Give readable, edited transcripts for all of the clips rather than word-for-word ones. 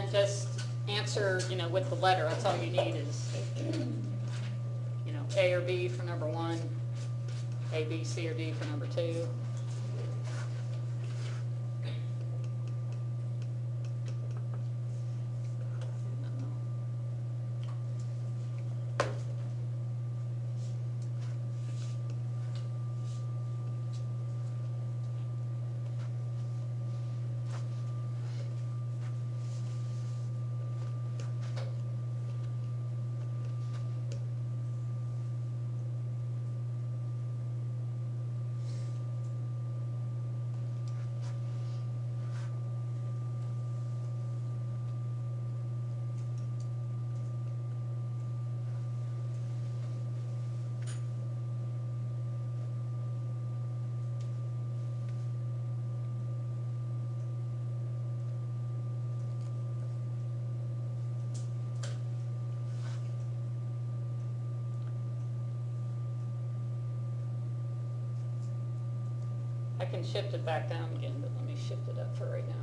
then just answer, with the letter. That's all you need is, A or B for number 1, A, B, C, or D for number 2. I can shift it back down again, but let me shift it up for right now.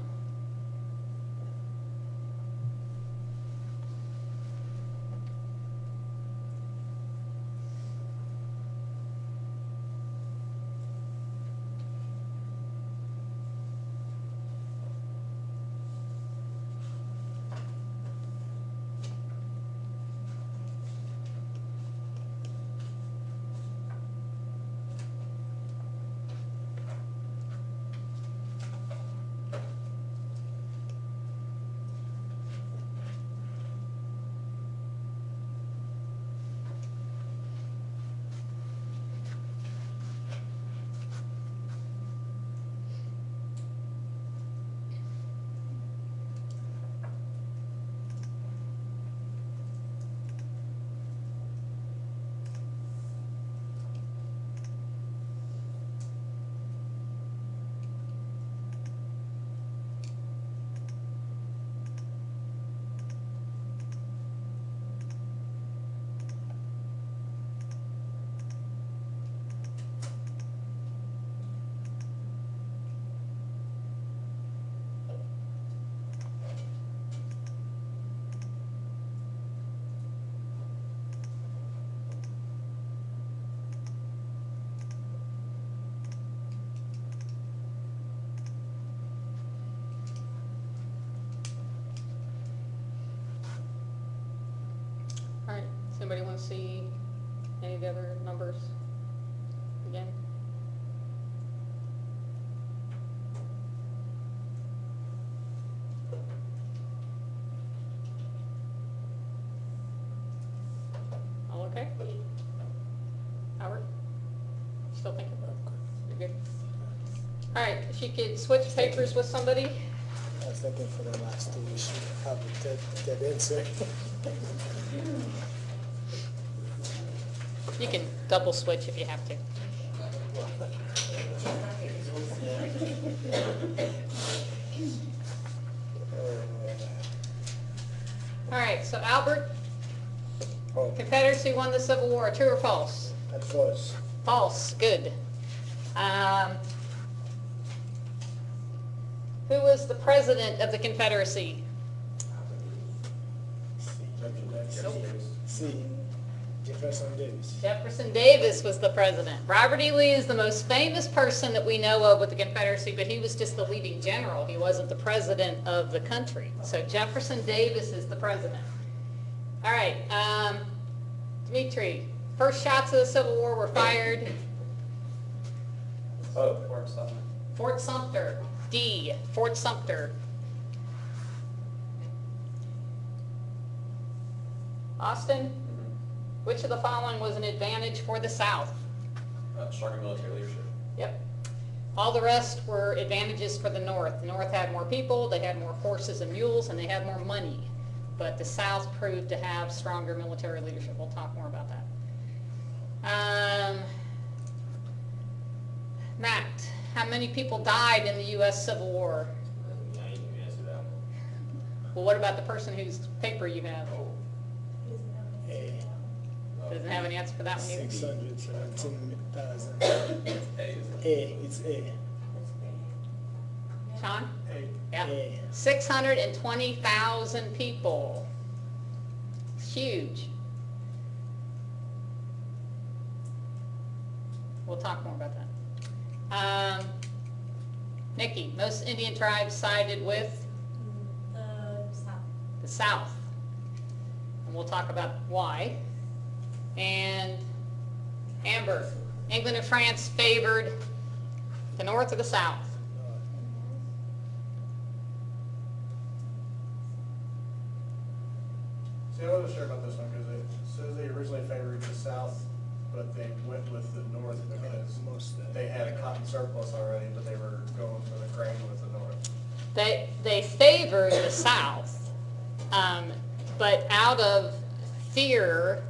All right, does anybody want to see any of the other numbers again? All okay? Howard? Still thinking? You're good? All right, if you could switch papers with somebody. I was looking for the last two. We should have a dead answer. You can double switch if you have to. All right, so Albert, Confederacy won the Civil War. True or false? That's false. False. Good. Who was the president of the Confederacy? C. Jefferson Davis. Jefferson Davis was the president. Robert E. Lee is the most famous person that we know of with the Confederacy, but he was just the leading general. He wasn't the president of the country. So Jefferson Davis is the president. All right, Dimitri, first shots of the Civil War were fired. Fort Sumter. Fort Sumter. D, Fort Sumter. Austin, which of the following was an advantage for the South? Stronger military leadership. Yep. All the rest were advantages for the North. The North had more people, they had more horses and mules, and they had more money. But the South proved to have stronger military leadership. We'll talk more about that. Matt, how many people died in the U.S. Civil War? Yeah, you can answer that one. Well, what about the person whose paper you have? A. Doesn't have an answer for that one either. 617,000. A, isn't it? A. It's A. Sean? Hey. Yeah. Yeah. 620,000 people. It's huge. We'll talk more about that. Nikki, most Indian tribes sided with South. the South. And we'll talk about why. And Amber, England and France favored the North or the South? See, I wasn't sure about this one because it says they originally favored the South, but they went with the North because Most of they had a cotton surplus already, but they were going for the grain with the North. They favored the South, but out of fear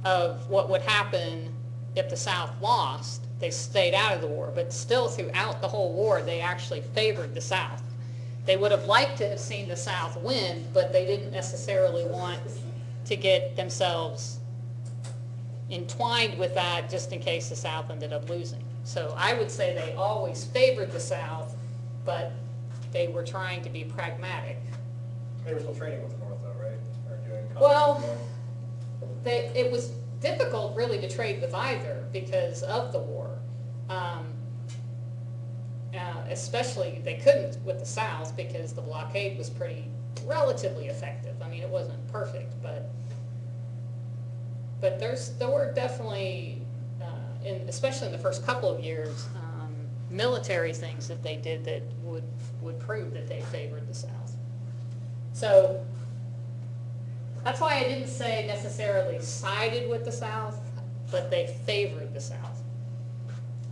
of what would happen if the South lost, they stayed out of the war. But still, throughout the whole war, they actually favored the South. They would have liked to have seen the South win, but they didn't necessarily want to get themselves entwined with that just in case the South ended up losing. So I would say they always favored the South, but they were trying to be pragmatic. They were still trading with the North though, right? Or doing commerce Well, with the North? It was difficult really to trade with either because of the war. Especially they couldn't with the South because the blockade was relatively effective. I mean, it wasn't perfect, but there were definitely, especially in the first couple of years, military things that they did that would prove that they favored the South. So that's why I didn't say necessarily sided with the South, but they favored the South.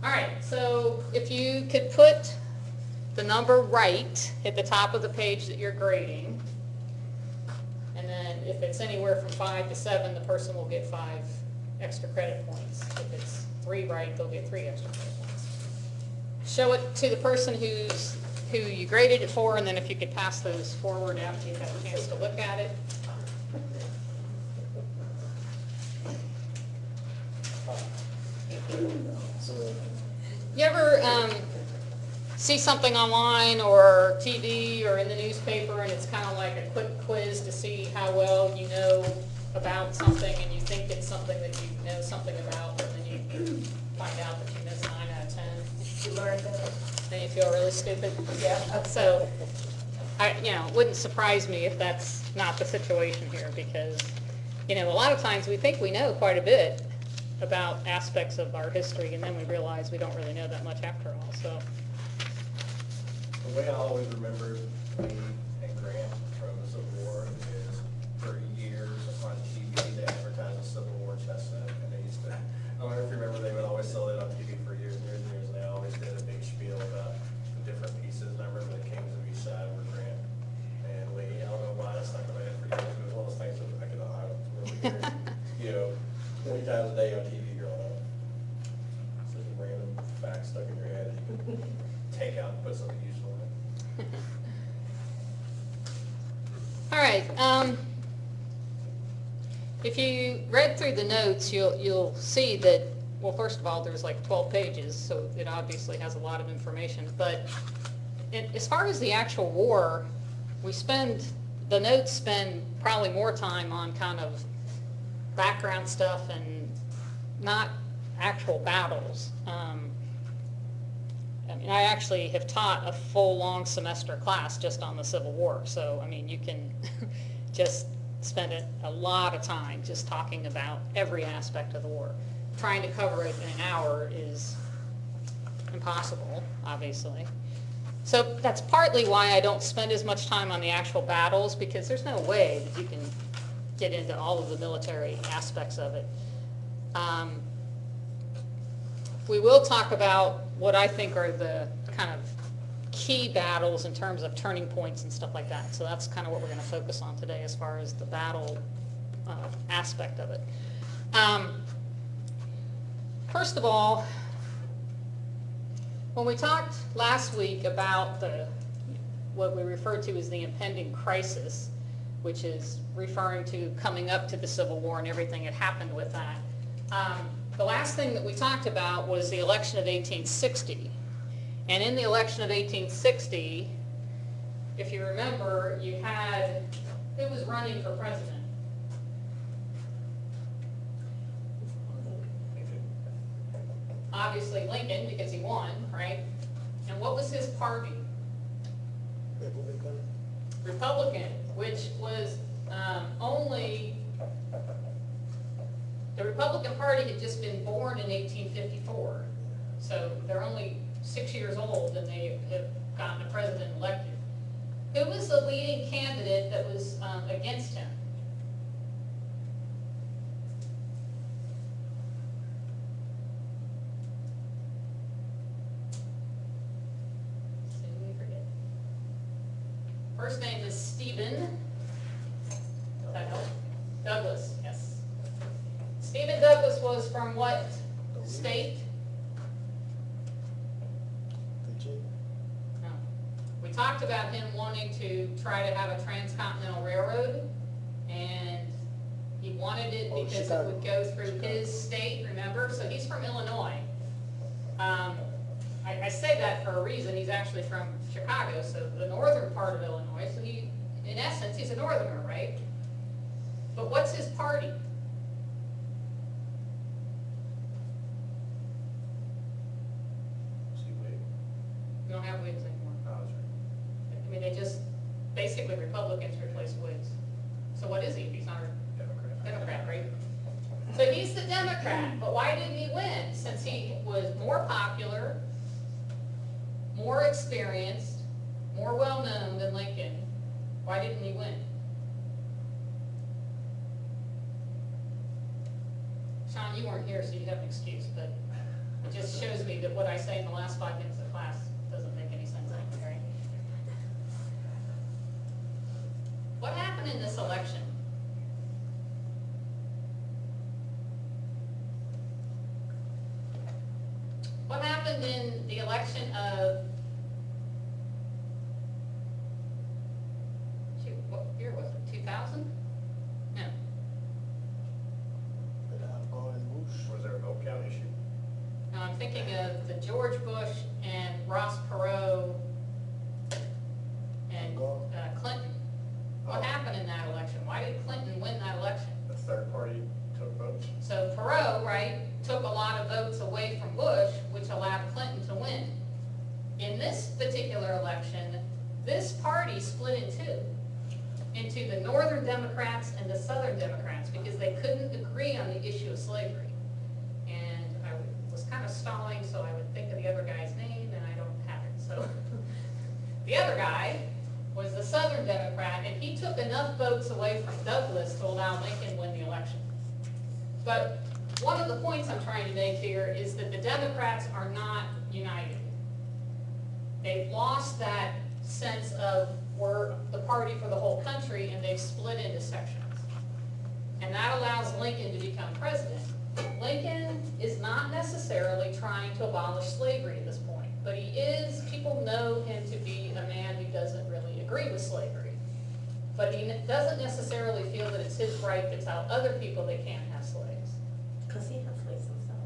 All right, so if you could put the number right at the top of the page that you're grading, and then if it's anywhere from 5 to 7, the person will get 5 extra credit points. If it's 3 right, they'll get 3 extra credit points. Show it to the person who you graded it for, and then if you could pass those forward after you've had a chance to look at it. You ever see something online or TV or in the newspaper and it's kind of like a quick quiz to see how well you know about something and you think it's something that you know something about, but then you find out that you missed 9 out of 10. You learned that. Then you feel really stupid. Yeah. So, it wouldn't surprise me if that's not the situation here because, a lot of times we think we know quite a bit about aspects of our history and then we realize we don't really know that much after all. So, The way I always remember me and Grant from the Civil War is for years on TV, they advertised a Civil War chestnut. And they used to, I don't know if you remember, they would always sell it on TV for years and years and years. And they always did a big spiel about the different pieces. And I remember the kings of each side were Grant and Lee. I don't know why that's stuck in my head for years. It was one of those things that I could, really hear, 20 times a day on TV growing up. Such a random fact stuck in your head. You can take out and put something useful in it. all right. If you read through the notes, you'll see that, well, first of all, there's like 12 pages, so it obviously has a lot of information. But as far as the actual war, the notes spend probably more time on kind of background stuff and not actual battles. I actually have taught a full long semester class just on the Civil War. So, you can just spend a lot of time just talking about every aspect of the war. Trying to cover it in an hour is impossible, obviously. So that's partly why I don't spend as much time on the actual battles, because there's no way that you can get into all of the military aspects of it. We will talk about what I think are the kind of key battles in terms of turning points and stuff like that. So that's kind of what we're going to focus on today as far as the battle aspect of it. First of all, when we talked last week about what we referred to as the impending crisis, which is referring to coming up to the Civil War and everything that happened with that, the last thing that we talked about was the election of 1860. And in the election of 1860, if you remember, you had, who was running for president? Obviously Lincoln, because he won, right? And what was his party? Republican. Republican, which was only, the Republican Party had just been born in 1854. So they're only 6 years old and they have gotten a president elected. Who was the leading candidate that was against him? Soon we forget. First name is Stephen. Does that help? Douglas, yes. Stephen Douglas was from what state? Virginia. No. We talked about him wanting to try to have a transcontinental railroad, and he wanted it Oh, because it Chicago. would go through Chicago. his state, remember? So he's from Illinois. I say that for a reason. He's actually from Chicago, so the northern part of Illinois. So he, in essence, he's a northerner, right? But what's his party? See, wait, We don't have Whigs anymore. I was right. I mean, they just, basically Republicans replace Whigs. So what is he if he's not a Democrat. Democrat, right? So he's the Democrat, but why didn't he win? Since he was more popular, more experienced, more well-known than Lincoln, why didn't he win? Sean, you weren't here, so you have an excuse, but it just shows me that what I say in the last 5 minutes of class doesn't make any sense anymore, right? What happened in this election? What happened in the election of, shoot, what year was it, 2000? No, But Al Gore and Bush. Was there a vote count issue? no, I'm thinking of the George Bush and Ross Perot and Clinton. What happened in that election? Why did Clinton win that election? The third party took votes? So Perot, right, took a lot of votes away from Bush, which allowed Clinton to win. In this particular election, this party split in two, into the Northern Democrats and the Southern Democrats, because they couldn't agree on the issue of slavery. And I was kind of stalling, so I would think of the other guy's name, and I don't have it. So the other guy was the Southern Democrat, and he took enough votes away from Douglas to allow Lincoln win the election. But one of the points I'm trying to make here is that the Democrats are not united. They've lost that sense of we're the party for the whole country, and they've split into sections. And that allows Lincoln to become president. Lincoln is not necessarily trying to abolish slavery at this point, but he is, people know him to be a man who doesn't really agree with slavery. But he doesn't necessarily feel that it's his right to tell other people they can't have slaves. Because he has slaves himself.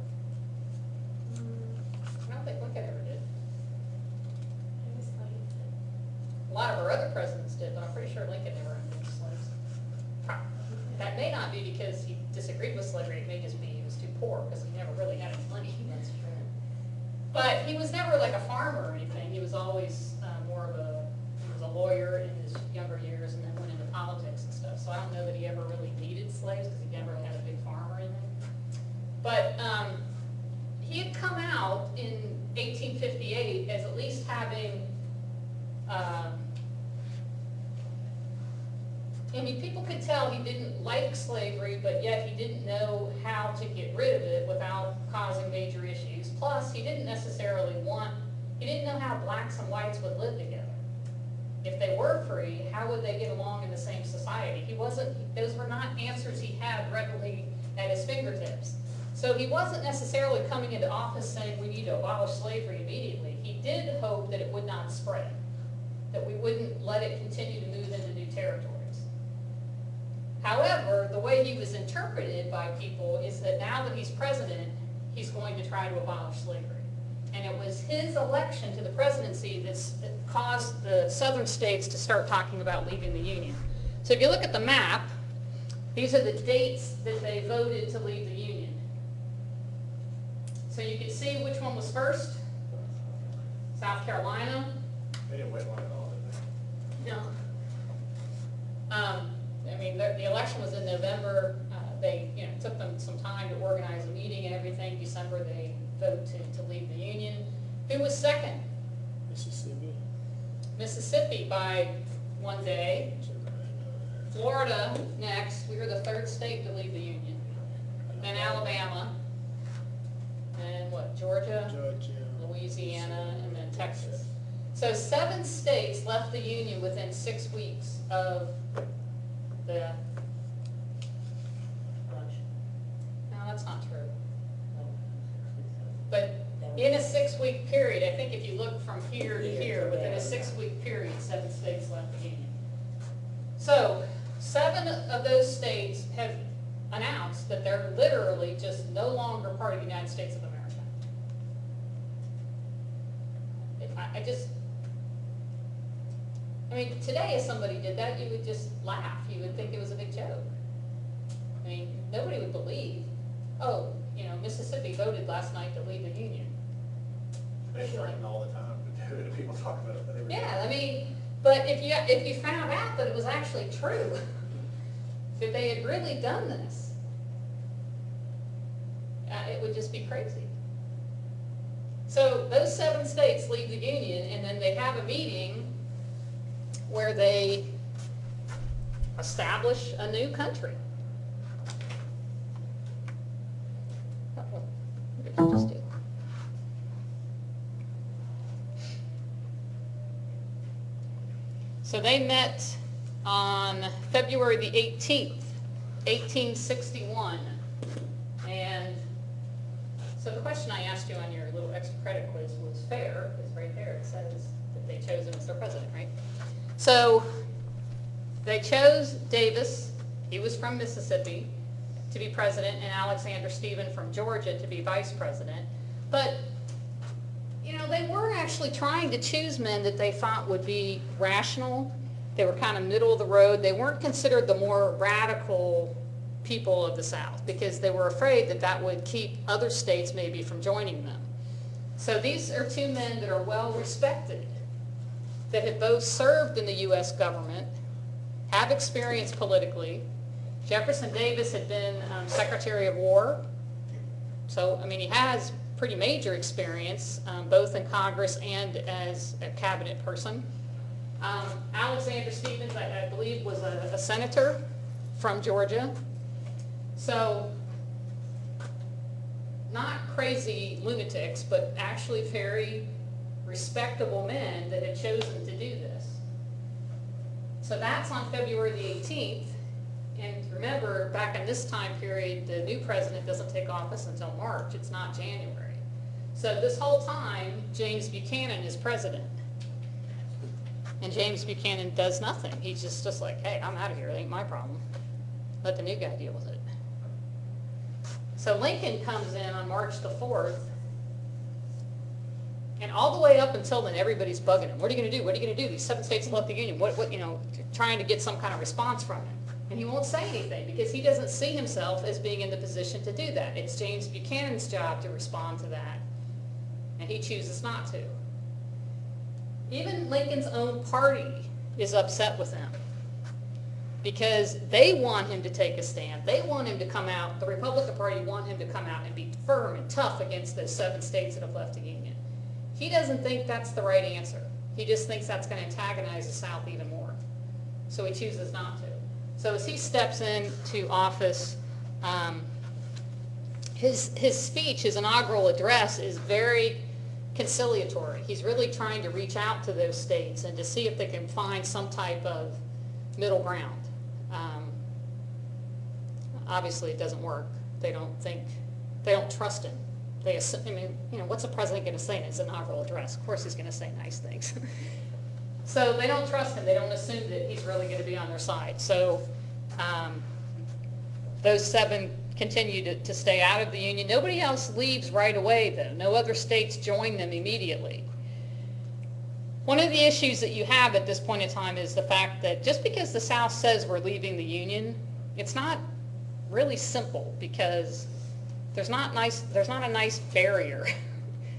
I don't think Lincoln ever did. He was slaves. A lot of our other presidents did, but I'm pretty sure Lincoln never owned any slaves. That may not be because he disagreed with slavery, it may just be he was too poor, because he never really had any money. That's true. But he was never like a farmer or anything, he was always more of a, he was a lawyer in his younger years and then went into politics and stuff. So I don't know that he ever really needed slaves, because he never had a big farm or anything. But he had come out in 1858 as at least having, I mean, people could tell he didn't like slavery, but yet he didn't know how to get rid of it without causing major issues. Plus, he didn't necessarily he didn't know how blacks and whites would live together. If they were free, how would they get along in the same society? Those were not answers he had readily at his fingertips. So he wasn't necessarily coming into office saying we need to abolish slavery immediately. He did hope that it would not spread, that we wouldn't let it continue to move into new territories. However, the way he was interpreted by people is that now that he's president, he's going to try to abolish slavery. And it was his election to the presidency that caused the southern states to start talking about leaving the Union. So if you look at the map, these are the dates that they voted to leave the Union. So you can see which one was first. South Carolina. They didn't wait long at all, did they? No. I mean, the election was in November. Took them some time to organize a meeting and everything. December, they vote to leave the Union. Who was second? Mississippi. Mississippi by 1 day. Florida next. We were the third state to leave the Union. Then Alabama. And what, Georgia, Louisiana, and then Texas. So 7 states left the Union within 6 weeks of the, no, that's not true. But in a 6-week period, I think if you look from here to here, within a 6-week period, 7 states left the Union. So 7 of those states have announced that they're literally just no longer part of the United States of America. I mean, today if somebody did that, you would just laugh. You would think it was a big joke. I mean, nobody would believe, oh, Mississippi voted last night to leave the Union. They threaten all the time, but people talk about it every day. Yeah, I mean, but if you found out that it was actually true, that they had really done this, it would just be crazy. So those 7 states leave the Union, and then they have a meeting where they establish a new country. What did you just do? So they met on February the 18th, 1861. And so the question I asked you on your little extra credit quiz was fair, because right there it says that they chose him as their president, right? So they chose Davis, he was from Mississippi, to be president, and Alexander Stephens from Georgia to be vice president. But, they weren't actually trying to choose men that they thought would be rational. They were kind of middle of the road. They weren't considered the more radical people of the South because they were afraid that that would keep other states maybe from joining them. So these are 2 men that are well respected, that had both served in the U.S. government, have experience politically. Jefferson Davis had been Secretary of War. So, I mean, he has pretty major experience, both in Congress and as a cabinet person. Alexander Stephens, I believe, was a senator from Georgia. So, not crazy lunatics, but actually very respectable men that had chosen to do this. So that's on February the 18th. And remember, back in this time period, the new president doesn't take office until March. It's not January. So this whole time, James Buchanan is president. And James Buchanan does nothing. He's just like, hey, I'm out of here. It ain't my problem. Let the new guy deal with it. So Lincoln comes in on March the 4th. And all the way up until then, everybody's bugging him. What are you going to do? What are you going to do? These 7 states have left the Union. Trying to get some kind of response from him. And he won't say anything because he doesn't see himself as being in the position to do that. It's James Buchanan's job to respond to that. And he chooses not to. Even Lincoln's own party is upset with him because they want him to take a stand. They want him to come out, the Republican Party want him to come out and be firm and tough against those 7 states that have left the Union. He doesn't think that's the right answer. He just thinks that's going to antagonize the South even more. So he chooses not to. So as he steps into office, his speech, his inaugural address is very conciliatory. He's really trying to reach out to those states and to see if they can find some type of middle ground. Obviously, it doesn't work. They don't trust him. What's a president going to say in his inaugural address? Of course he's going to say nice things. So they don't trust him. They don't assume that he's really going to be on their side. So those 7 continue to stay out of the Union. Nobody else leaves right away, though. No other states join them immediately. One of the issues that you have at this point in time is the fact that just because the South says we're leaving the Union, it's not really simple, because there's not a nice barrier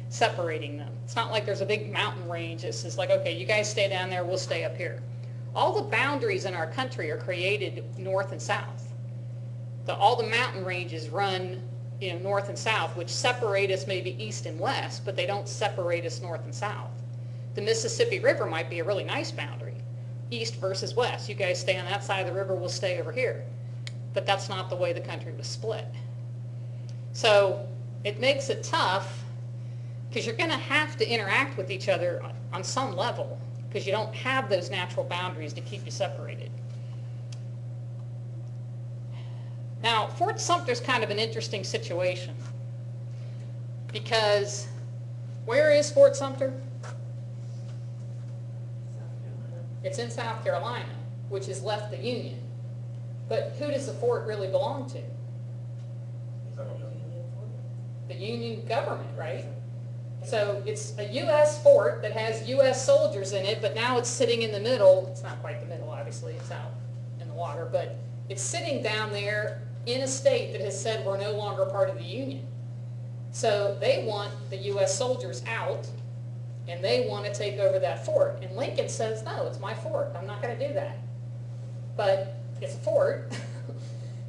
separating them. It's not like there's a big mountain range. It's just like, okay, you guys stay down there, we'll stay up here. All the boundaries in our country are created north and south. All the mountain ranges run, north and south, which separate us maybe east and west, but they don't separate us north and south. The Mississippi River might be a really nice boundary, east versus west. You guys stay on that side of the river, we'll stay over here. But that's not the way the country was split. So it makes it tough, because you're going to have to interact with each other on some level, because you don't have those natural boundaries to keep you separated. Now, Fort Sumter's kind of an interesting situation, because where is Fort Sumter? It's in South Carolina, which has left the Union. But who does the fort really belong to? The Union government, right? So it's a U.S. fort that has U.S. soldiers in it, but now it's sitting in the middle. It's not quite the middle, obviously. It's out in the water. But it's sitting down there in a state that has said we're no longer part of the Union. So they want the U.S. soldiers out, and they want to take over that fort. And Lincoln says, no, it's my fort. I'm not going to do that. But it's a fort.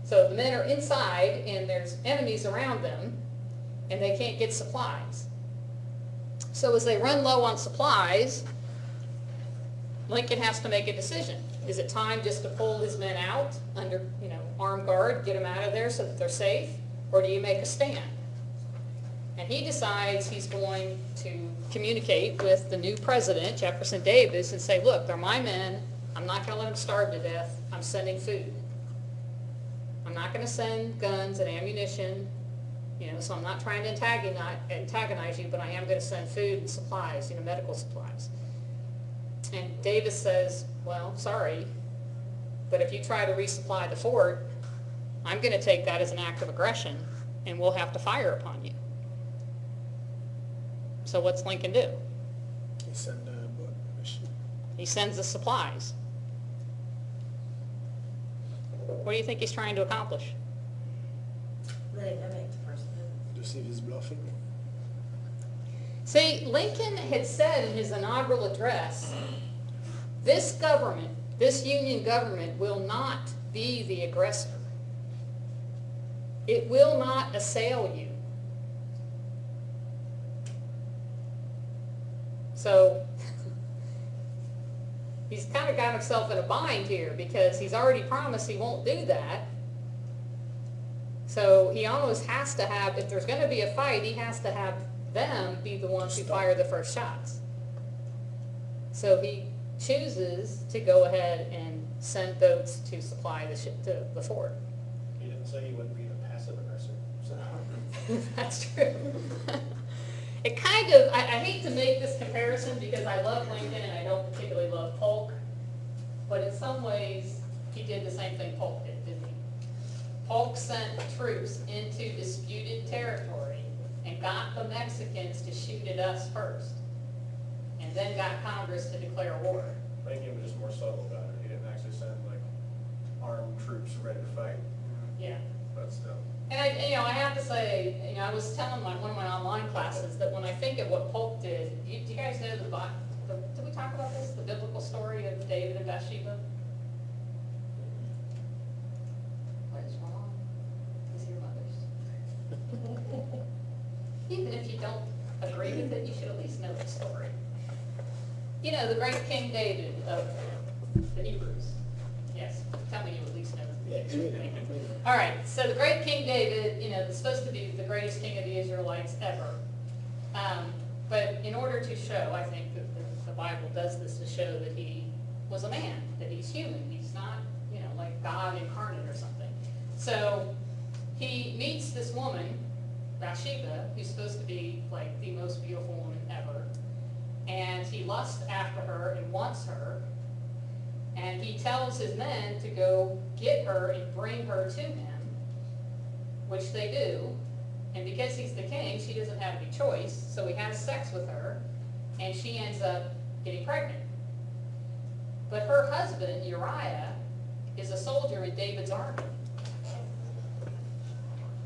So the men are inside, and there's enemies around them, and they can't get supplies. So as they run low on supplies, Lincoln has to make a decision. Is it time just to pull his men out under, armed guard, get them out of there so that they're safe? Or do you make a stand? And he decides he's going to communicate with the new president, Jefferson Davis, and say, look, they're my men. I'm not going to let them starve to death. I'm sending food. I'm not going to send guns and ammunition, so I'm not trying to antagonize you, but I am going to send food and supplies, medical supplies. And Davis says, well, sorry, but if you try to resupply the fort, I'm going to take that as an act of aggression, and we'll have to fire upon you. So what's Lincoln do? He sends the supplies. What do you think he's trying to accomplish? That makes person. To see if he's bluffing. See, Lincoln had said in his inaugural address, this government, this Union government, will not be the aggressor. It will not assail you. So he's kind of got himself in a bind here, because he's already promised he won't do that. So he almost has to have, if there's going to be a fight, he has to have them be the ones who fire the first shots. So he chooses to go ahead and send boats to supply the fort. He didn't say he wouldn't be the passive aggressor, so. That's true. It kind of, I hate to make this comparison because I love Lincoln and I don't particularly love Polk, but in some ways he did the same thing Polk did, didn't he? Polk sent troops into disputed territory and got the Mexicans to shoot at us first, and then got Congress to declare war. Lincoln was just more subtle about it. He didn't actually send armed troops ready to fight, Yeah. but still. And I have to say, I was telling one of my online classes that when I think of what Polk did, do you guys know did we talk about this? The biblical story of David and Bathsheba? What is wrong? Is your mother's? Even if you don't agree with it, you should at least know the story. The great King David of the Hebrews. Yes, tell me you at least know. All right, so the great King David, is supposed to be the greatest king of the Israelites ever. But in order to show, I think that the Bible does this to show that he was a man, that he's human. He's not, like God incarnate or something. So he meets this woman, Bathsheba, who's supposed to be like the most beautiful woman ever. And he lusts after her and wants her. And he tells his men to go get her and bring her to him. which they do, and because he's the king, she doesn't have any choice, so he has sex with her, and she ends up getting pregnant. But her husband, Uriah, is a soldier in David's army.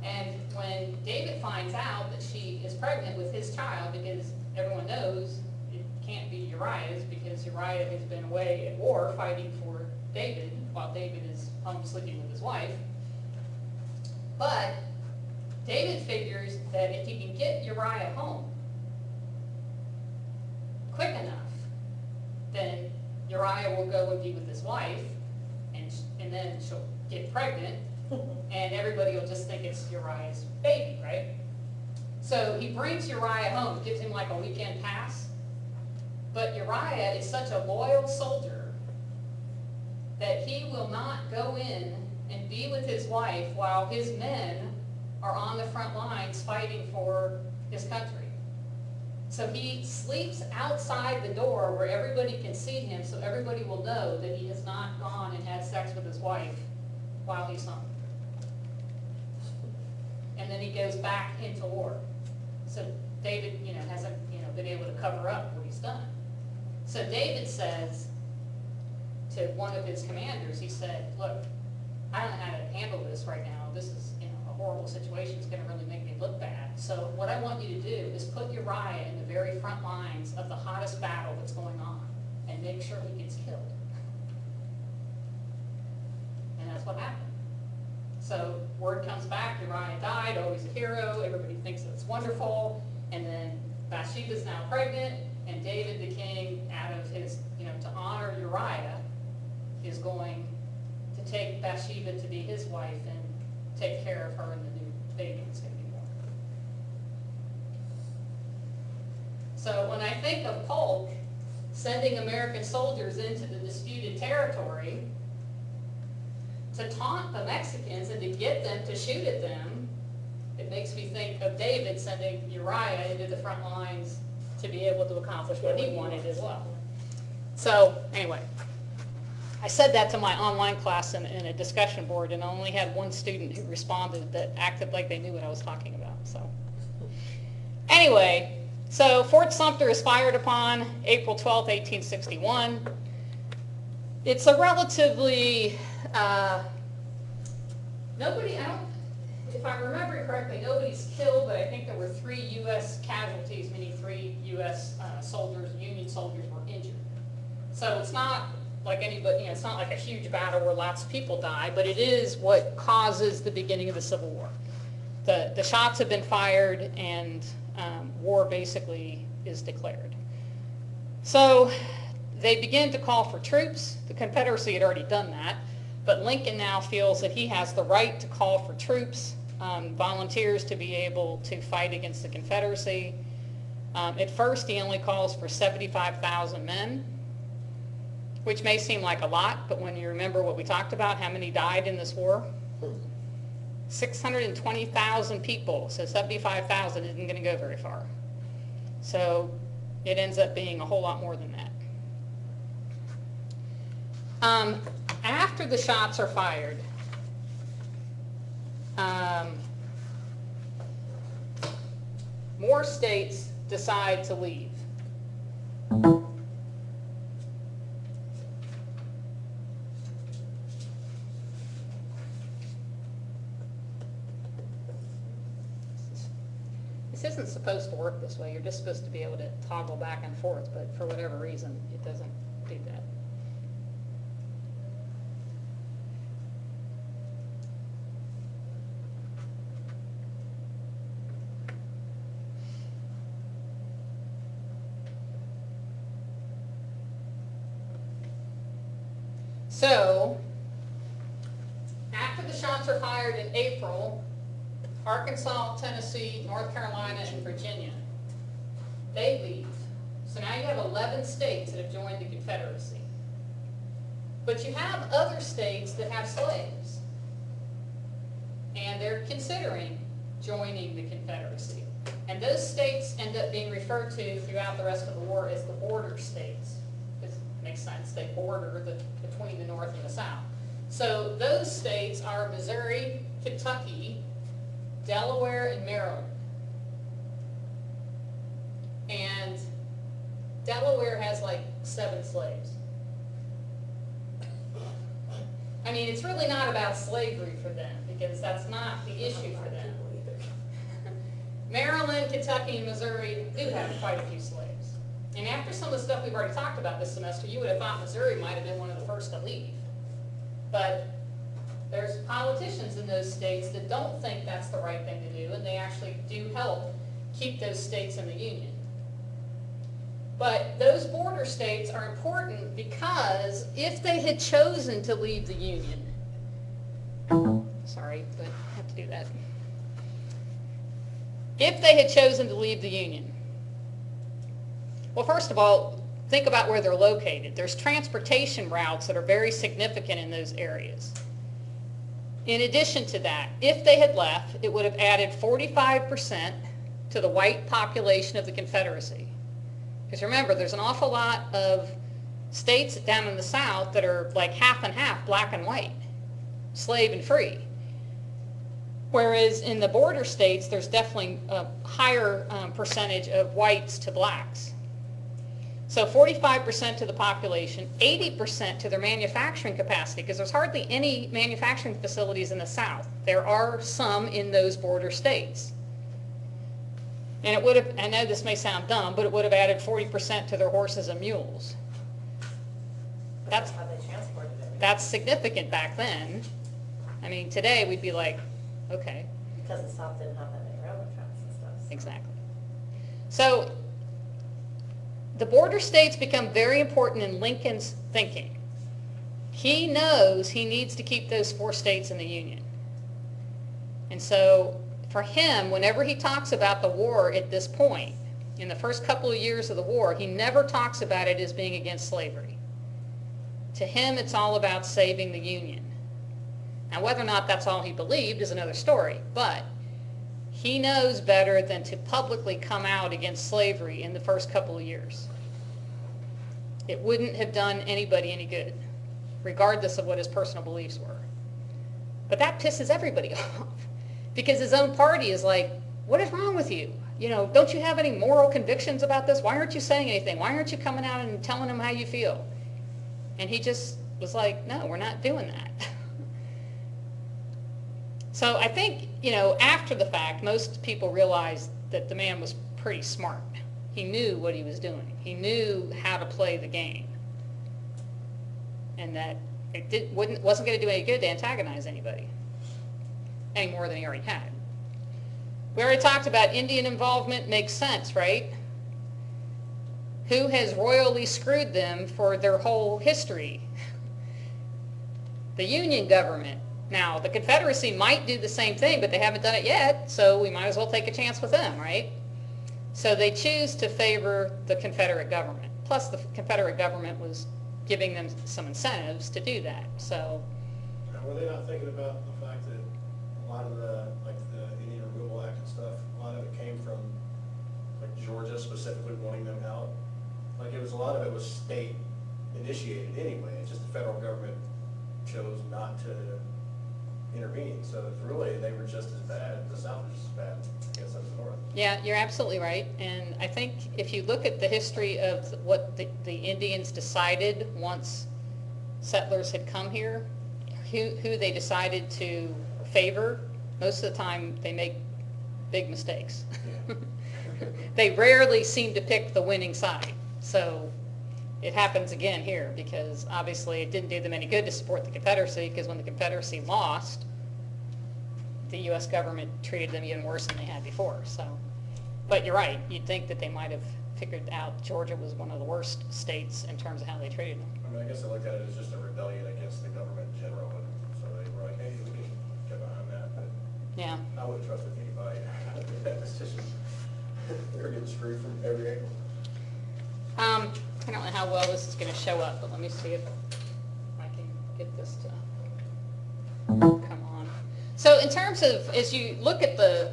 And when David finds out that she is pregnant with his child, because everyone knows it can't be Uriah's, because Uriah has been away at war fighting for David while David is home sleeping with his wife. But David figures that if he can get Uriah home quick enough, then Uriah will go and be with his wife, and then she'll get pregnant, and everybody will just think it's Uriah's baby, right? So he brings Uriah home, gives him like a weekend pass, but Uriah is such a loyal soldier that he will not go in and be with his wife while his men are on the front lines fighting for his country. So he sleeps outside the door where everybody can see him, so everybody will know that he has not gone and had sex with his wife while he's home. And then he goes back into war. So David, hasn't, been able to cover up what he's done. So David says to one of his commanders, he said, look, I don't know how to handle this right now. This is, a horrible situation. It's going to really make me look bad. So what I want you to do is put Uriah in the very front lines of the hottest battle that's going on and make sure he gets killed. And that's what happened. So word comes back, Uriah died, oh, he's a hero, everybody thinks it's wonderful, and then Bathsheba's now pregnant, and David the king, out of his, to honor Uriah, is going to take Bathsheba to be his wife and take care of her and the new baby that's going to be born. So when I think of Polk sending American soldiers into the disputed territory to taunt the Mexicans and to get them to shoot at them, it makes me think of David sending Uriah into the front lines to be able to accomplish what he wanted as well. So anyway, I said that to my online class in a discussion board, and I only had one student who responded that acted like they knew what I was talking about. So anyway, so Fort Sumter is fired upon April 12, 1861. It's a relatively, if I remember correctly, nobody's killed, but I think there were 3 U.S. casualties, meaning 3 U.S. soldiers, Union soldiers, were injured. So it's not like anybody, it's not like a huge battle where lots of people die, but it is what causes the beginning of the Civil War. The shots have been fired, and war basically is declared. So they begin to call for troops. The Confederacy had already done that, but Lincoln now feels that he has the right to call for troops, volunteers to be able to fight against the Confederacy. At first, he only calls for 75,000 men, which may seem like a lot, but when you remember what we talked about, how many died in this war? 620,000 people, so 75,000 isn't going to go very far. So it ends up being a whole lot more than that. After the shots are fired, more states decide to leave. This isn't supposed to work this way. You're just supposed to be able to toggle back and forth, but for whatever reason, it doesn't do that. So, after the shots are fired in April, Arkansas, Tennessee, North Carolina, and Virginia, they leave. So now you have 11 states that have joined the Confederacy. But you have other states that have slaves, and they're considering joining the Confederacy. And those states end up being referred to throughout the rest of the war as the border states. It makes sense, they border between the North and the South. So those states are Missouri, Kentucky, Delaware and Maryland. And Delaware has like 7 slaves. I mean, it's really not about slavery for them, because that's not the issue for them. Maryland, Kentucky, and Missouri do have quite a few slaves. And after some of the stuff we've already talked about this semester, you would have thought Missouri might have been one of the first to leave. But there's politicians in those states that don't think that's the right thing to do, and they actually do help keep those states in the Union. But those border states are important because if they had chosen to leave the Union, sorry, but I have to do that. If they had chosen to leave the Union, well, first of all, think about where they're located. There's transportation routes that are very significant in those areas. In addition to that, if they had left, it would have added 45% to the white population of the Confederacy. Because remember, there's an awful lot of states down in the South that are like half and half, black and white, slave and free. Whereas in the border states, there's definitely a higher percentage of whites to blacks. So 45% to the population, 80% to their manufacturing capacity, because there's hardly any manufacturing facilities in the South. There are some in those border states. And it would have, I know this may sound dumb, but it would have added 40% to their horses and mules. That's how they transported everything. That's significant back then. I mean, today we'd be like, okay. Because the South didn't have that many railroad tracks and stuff. So. Exactly. So the border states become very important in Lincoln's thinking. He knows he needs to keep those 4 states in the Union. And so for him, whenever he talks about the war at this point, in the first couple of years of the war, he never talks about it as being against slavery. To him, it's all about saving the Union. Now, whether or not that's all he believed is another story, but he knows better than to publicly come out against slavery in the first couple of years. It wouldn't have done anybody any good, regardless of what his personal beliefs were. But that pisses everybody off, because his own party is like, what is wrong with you? You know, don't you have any moral convictions about this? Why aren't you saying anything? Why aren't you coming out and telling them how you feel? And he just was like, no, we're not doing that. So I think, you know, after the fact, most people realized that the man was pretty smart. He knew what he was doing. He knew how to play the game. And that it wasn't going to do any good to antagonize anybody, any more than he already had. We already talked about Indian involvement. Makes sense, right? Who has royally screwed them for their whole history? The Union government. Now, the Confederacy might do the same thing, but they haven't done it yet, so we might as well take a chance with them, right? So they choose to favor the Confederate government. Plus, the Confederate government was giving them some incentives to do that. So, Now, were they not thinking about the fact that a lot of the, like the Indian Removal Act and stuff, a lot of it came from like Georgia specifically wanting them out? Like it was, a lot of it was state initiated anyway. It's just the federal government chose not to intervene. So it's really, they were just as bad, the South was just as bad against the North. yeah, you're absolutely right. And I think if you look at the history of what the Indians decided once settlers had come here, who they decided to favor, most of the time they make big mistakes. Yeah. They rarely seem to pick the winning side. So it happens again here, because obviously it didn't do them any good to support the Confederacy, because when the Confederacy lost, the U.S. government treated them even worse than they had before. So, but you're right. You'd think that they might have figured out Georgia was one of the worst states in terms of how they treated them. I mean, I guess I looked at it as just a rebellion against the government in general, and so they were like, hey, we can get behind that, but Yeah. I wouldn't trust with anybody in that decision. They're getting screwed from every angle. I don't know how well this is going to show up, but let me see if I can get this to come on. So in terms of, as you look at the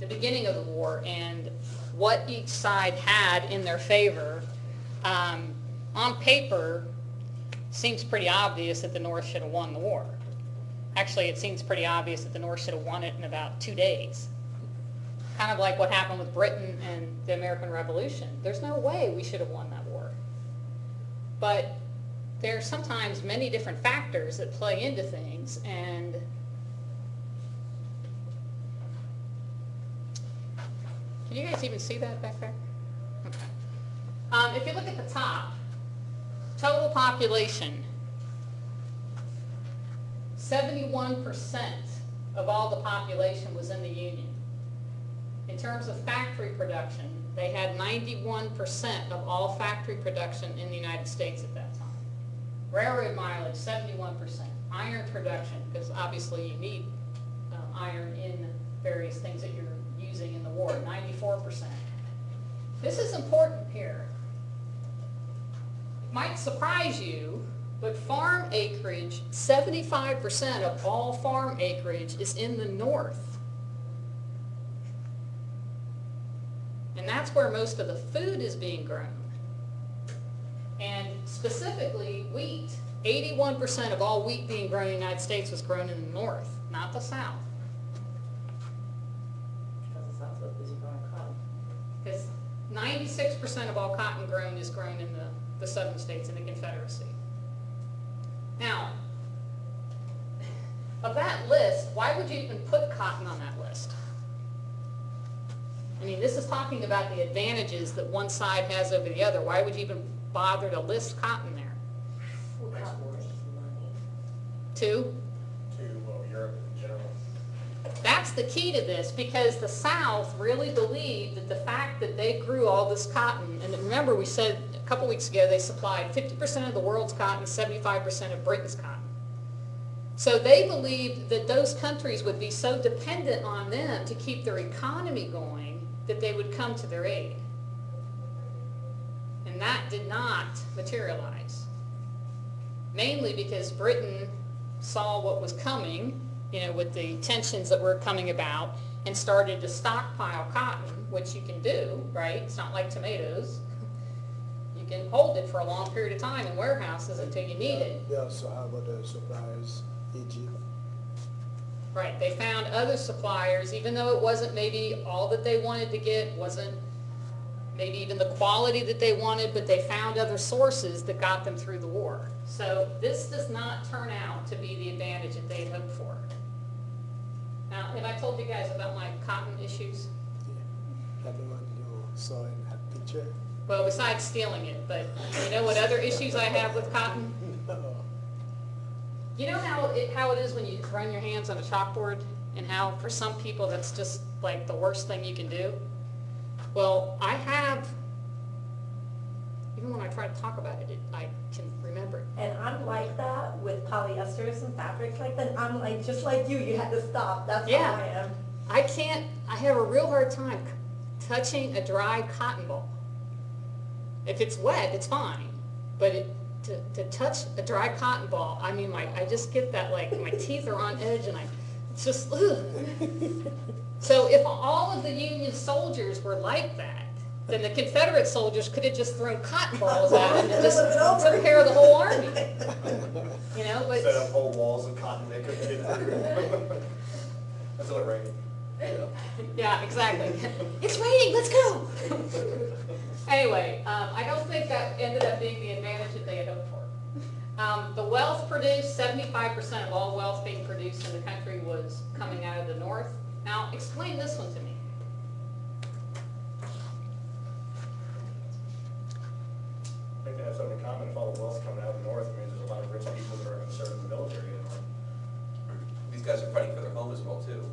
beginning of the war and what each side had in their favor, on paper, seems pretty obvious that the North should have won the war. Actually, it seems pretty obvious that the North should have won it in about 2 days. Kind of like what happened with Britain and the American Revolution. There's no way we should have won that war. But there are sometimes many different factors that play into things, and can you guys even see that back there? Okay. If you look at the top, total population, 71% of all the population was in the Union. In terms of factory production, they had 91% of all factory production in the United States at that time. Railroad mileage, 71%. Iron production, because obviously you need iron in various things that you're using in the war, 94%. This is important here. It might surprise you, but farm acreage, 75% of all farm acreage is in the North. And that's where most of the food is being grown. And specifically wheat, 81% of all wheat being grown in the United States was grown in the North, not the South. Because the South was busy growing cotton. Because 96% of all cotton grown is grown in the southern states in the Confederacy. Now, of that list, why would you even put cotton on that list? I mean, this is talking about the advantages that one side has over the other. Why would you even bother to list cotton there? Well, cotton makes money. Two, To Europe in general. that's the key to this, because the South really believed that the fact that they grew all this cotton, and remember we said a couple weeks ago they supplied 50% of the world's cotton, 75% of Britain's cotton. So they believed that those countries would be so dependent on them to keep their economy going that they would come to their aid. And that did not materialize. Mainly because Britain saw what was coming, with the tensions that were coming about, and started to stockpile cotton, which you can do, right? It's not like tomatoes. You can hold it for a long period of time in warehouses until you need it. They also have other suppliers, Egypt. Right, they found other suppliers, even though it wasn't maybe all that they wanted to get, wasn't maybe even the quality that they wanted, but they found other sources that got them through the war. So this does not turn out to be the advantage that they had hoped for. Now, have I told you guys about my cotton issues? Yeah. The one you saw in that picture. Well, besides stealing it, but you know what other issues I have with cotton? No. You know how it is when you run your hands on a chalkboard, and how for some people that's just like the worst thing you can do? Well, I have, even when I try to talk about it, I can remember it. And I'm like that with polyesters and fabrics like that. I'm like, just like you had to stop. That's Yeah. how I am. I have a real hard time touching a dry cotton ball. If it's wet, it's fine, but to touch a dry cotton ball, I mean, I just get that, like, my teeth are on edge, and it's just, ugh. So if all of the Union soldiers were like that, then the Confederate soldiers could have just thrown cotton balls at them and just took care of the whole army. But Set up whole walls of cotton they couldn't get through. Until it rained. yeah, exactly. It's raining, let's go. Anyway, I don't think that ended up being the advantage that they had hoped for. The wealth produced, 75% of all wealth being produced in the country was coming out of the North. Now, explain this one to me. I think they have something in common. If all the wealth's coming out of the North, it means there's a lot of rich people that are going to serve in the military anymore. These guys are fighting for their home as well too,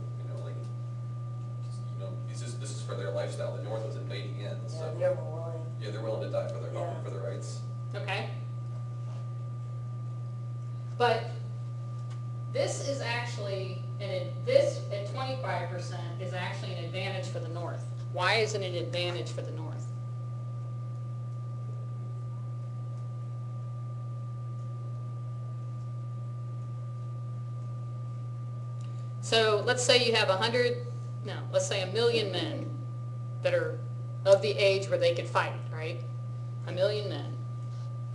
this is for their lifestyle. The North was invading in, so. Yeah, they're more willing. Yeah, they're willing to die for their home, Yeah. for their rights. Okay? But this is actually, this at 25% is actually an advantage for the North. Why is it an advantage for the North? So let's say you have let's say 1 million men that are of the age where they could fight, right? 1 million men.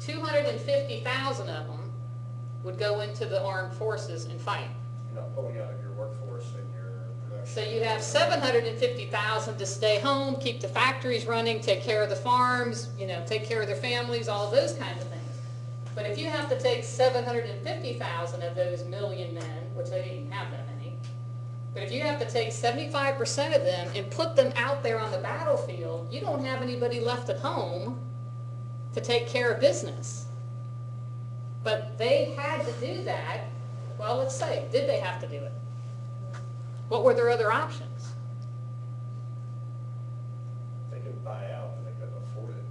250,000 of them would go into the armed forces and fight. not pulling out of your workforce and your production. So you have 750,000 to stay home, keep the factories running, take care of the farms, take care of their families, all those kinds of things. But if you have to take 750,000 of those million men, which they didn't even have that many, but if you have to take 75% of them and put them out there on the battlefield, you don't have anybody left at home to take care of business. But they had to do that. Well, let's say, did they have to do it? What were their other options? They could buy out, but they couldn't afford it.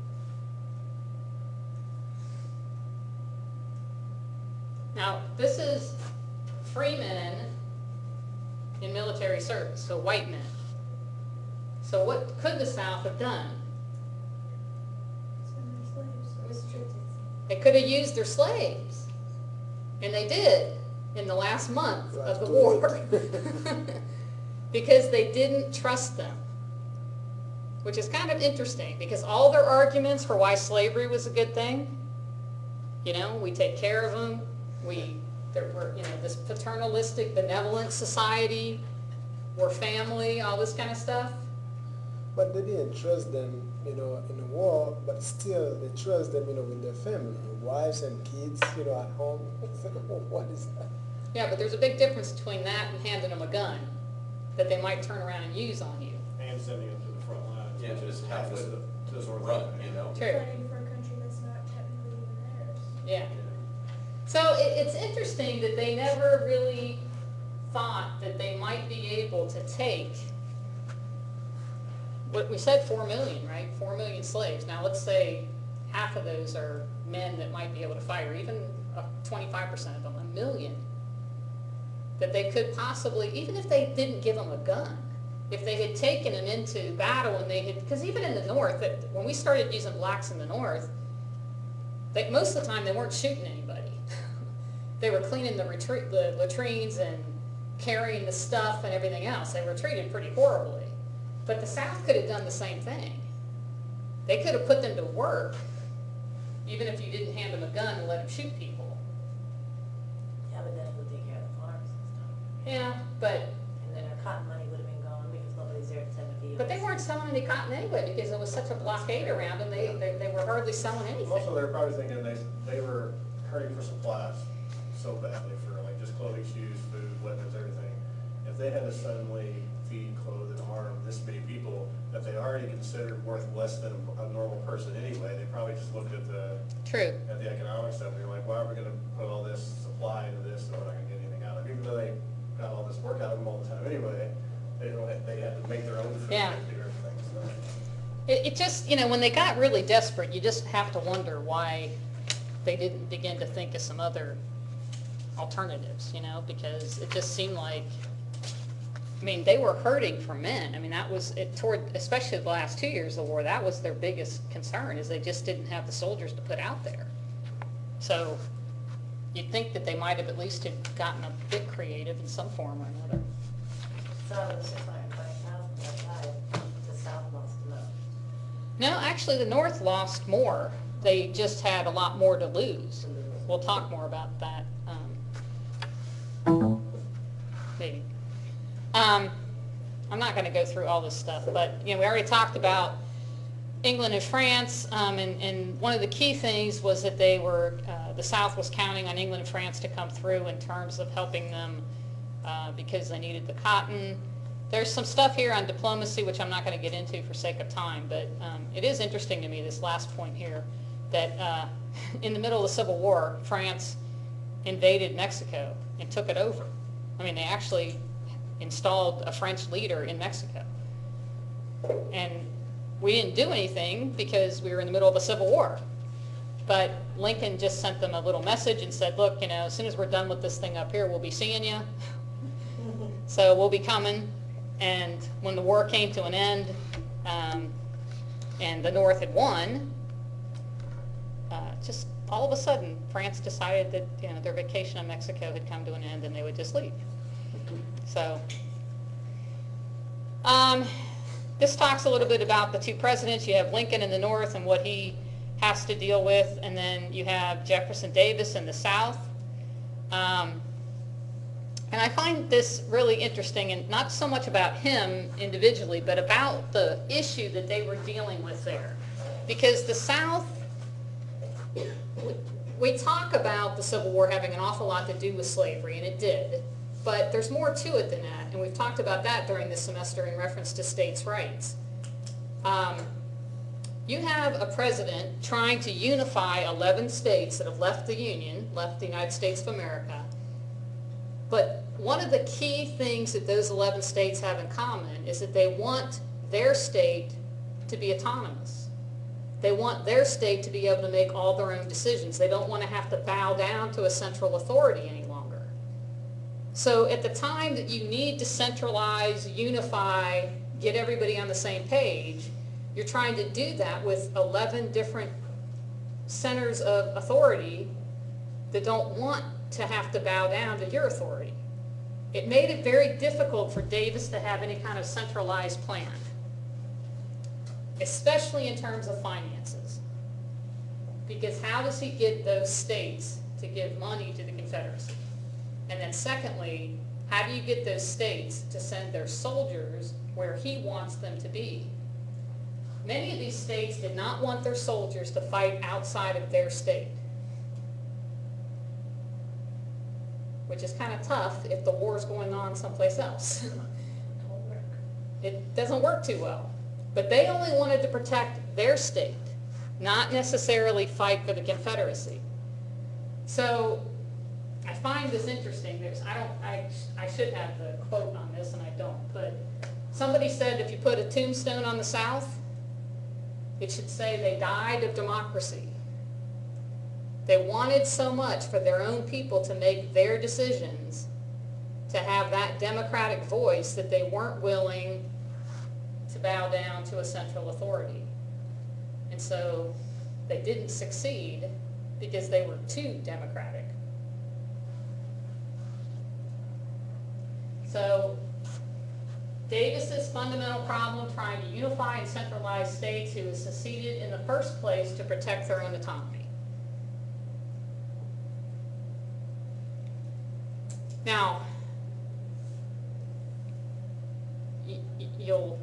Now, this is free men in military service, so white men. So what could the South have done? Restricted. They could have used their slaves, and they did in the last month of the war, because they didn't trust them, which is kind of interesting, because all their arguments for why slavery was a good thing, we take care of them, we're this paternalistic, benevolent society, we're family, all this kind of stuff. But they didn't trust them, in the war, but still they trust them, with their family, wives and kids, at home. What is that? Yeah, but there's a big difference between that and handing them a gun that they might turn around and use on you. And sending them to the front lines. Yeah, just have to to the just north run, True. Fighting for a country that's not technically even theirs. Yeah. So it's interesting that they never really thought that they might be able to take, what we said, 4 million, right? 4 million slaves. Now let's say half of those are men that might be able to fight, or even 25% of them, 1 million. That they could possibly, even if they didn't give them a gun, if they had taken them into battle and they had, because even in the North, when we started using blacks in the North, most of the time they weren't shooting anybody. They were cleaning the latrines and carrying the stuff and everything else. They were treated pretty horribly. But the South could have done the same thing. They could have put them to work, even if you didn't hand them a gun and let them shoot people. Yeah, but then it would take care of the farms and stuff. Yeah, but And then our cotton money would have been gone because nobody's there to send the fields. But they weren't selling any cotton anyway, because there was such a blockade around them, they were hardly selling anything. Also, they're probably thinking they were hurting for supplies so badly for like just clothing, shoes, food, weapons, everything. If they had to suddenly feed, clothe, and arm this many people that they already considered worth less than a normal person anyway, they probably just looked at the True. economics of it. They're like, why are we going to put all this supply into this and we're not going to get anything out of it? Even though they got all this work out of them all the time anyway, they had to make their own food Yeah. and do everything. So. It just, when they got really desperate, you just have to wonder why they didn't begin to think of some other alternatives, because it just seemed like, they were hurting for men. That was it especially the last 2 years of the war, that was their biggest concern, is they just didn't have the soldiers to put out there. So you'd think that they might have at least had gotten a bit creative in some form or another. So out of the 620,000 that died, the South lost the most. No, actually the North lost more. They just had a lot more to lose. We'll talk more about that maybe. I'm not going to go through all this stuff, but we already talked about England and France, and one of the key things was that the South was counting on England and France to come through in terms of helping them because they needed the cotton. There's some stuff here on diplomacy which I'm not going to get into for sake of time, but it is interesting to me, this last point here, that in the middle of the Civil War, France invaded Mexico and took it over. They actually installed a French leader in Mexico. And we didn't do anything because we were in the middle of a civil war. But Lincoln just sent them a little message and said, look, as soon as we're done with this thing up here, we'll be seeing you. So we'll be coming. And when the war came to an end, and the North had won, just all of a sudden, France decided that their vacation in Mexico had come to an end and they would just leave. So, this talks a little bit about the two presidents. You have Lincoln in the North and what he has to deal with, and then you have Jefferson Davis in the South. And I find this really interesting, and not so much about him individually, but about the issue that they were dealing with there. Because the South, we talk about the Civil War having an awful lot to do with slavery, and it did. But there's more to it than that, and we've talked about that during this semester in reference to states' rights. You have a president trying to unify 11 states that have left the Union, left the United States of America. But one of the key things that those 11 states have in common is that they want their state to be autonomous. They want their state to be able to make all their own decisions. They don't want to have to bow down to a central authority any longer. So at the time that you need to centralize, unify, get everybody on the same page, you're trying to do that with 11 different centers of authority that don't want to have to bow down to your authority. It made it very difficult for Davis to have any kind of centralized plan, especially in terms of finances. Because how does he get those states to give money to the Confederacy? And then secondly, how do you get those states to send their soldiers where he wants them to be? Many of these states did not want their soldiers to fight outside of their state, which is kind of tough if the war's going on someplace else. It doesn't work too well. But they only wanted to protect their state, not necessarily fight for the Confederacy. So I find this interesting. I should have the quote on this, and I don't. But somebody said if you put a tombstone on the South, it should say they died of democracy. They wanted so much for their own people to make their decisions, to have that democratic voice, that they weren't willing to bow down to a central authority. And so they didn't succeed because they were too democratic. So Davis's fundamental problem, trying to unify and centralize states who seceded in the first place to protect their own autonomy. Now, you'll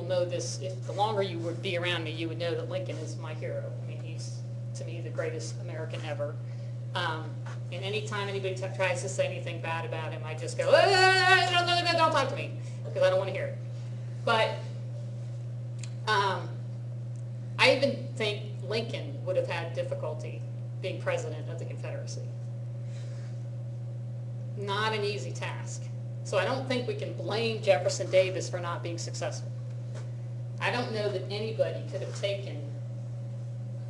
know this. If the longer you would be around me, you would know that Lincoln is my hero. I mean, he's, to me, the greatest American ever. And anytime anybody tries to say anything bad about him, I just go, don't talk to me, because I don't want to hear it. But I even think Lincoln would have had difficulty being president of the Confederacy. Not an easy task. So I don't think we can blame Jefferson Davis for not being successful. I don't know that anybody could have taken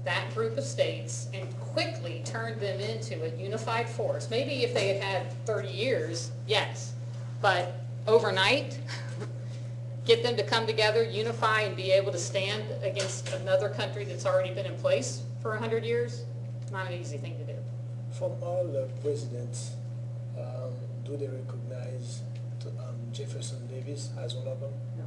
that group of states and quickly turned them into a unified force. Maybe if they had had 30 years, yes. But overnight, get them to come together, unify, and be able to stand against another country that's already been in place for 100 years, not an easy thing to do. From all the presidents, do they recognize Jefferson Davis as one of them? No.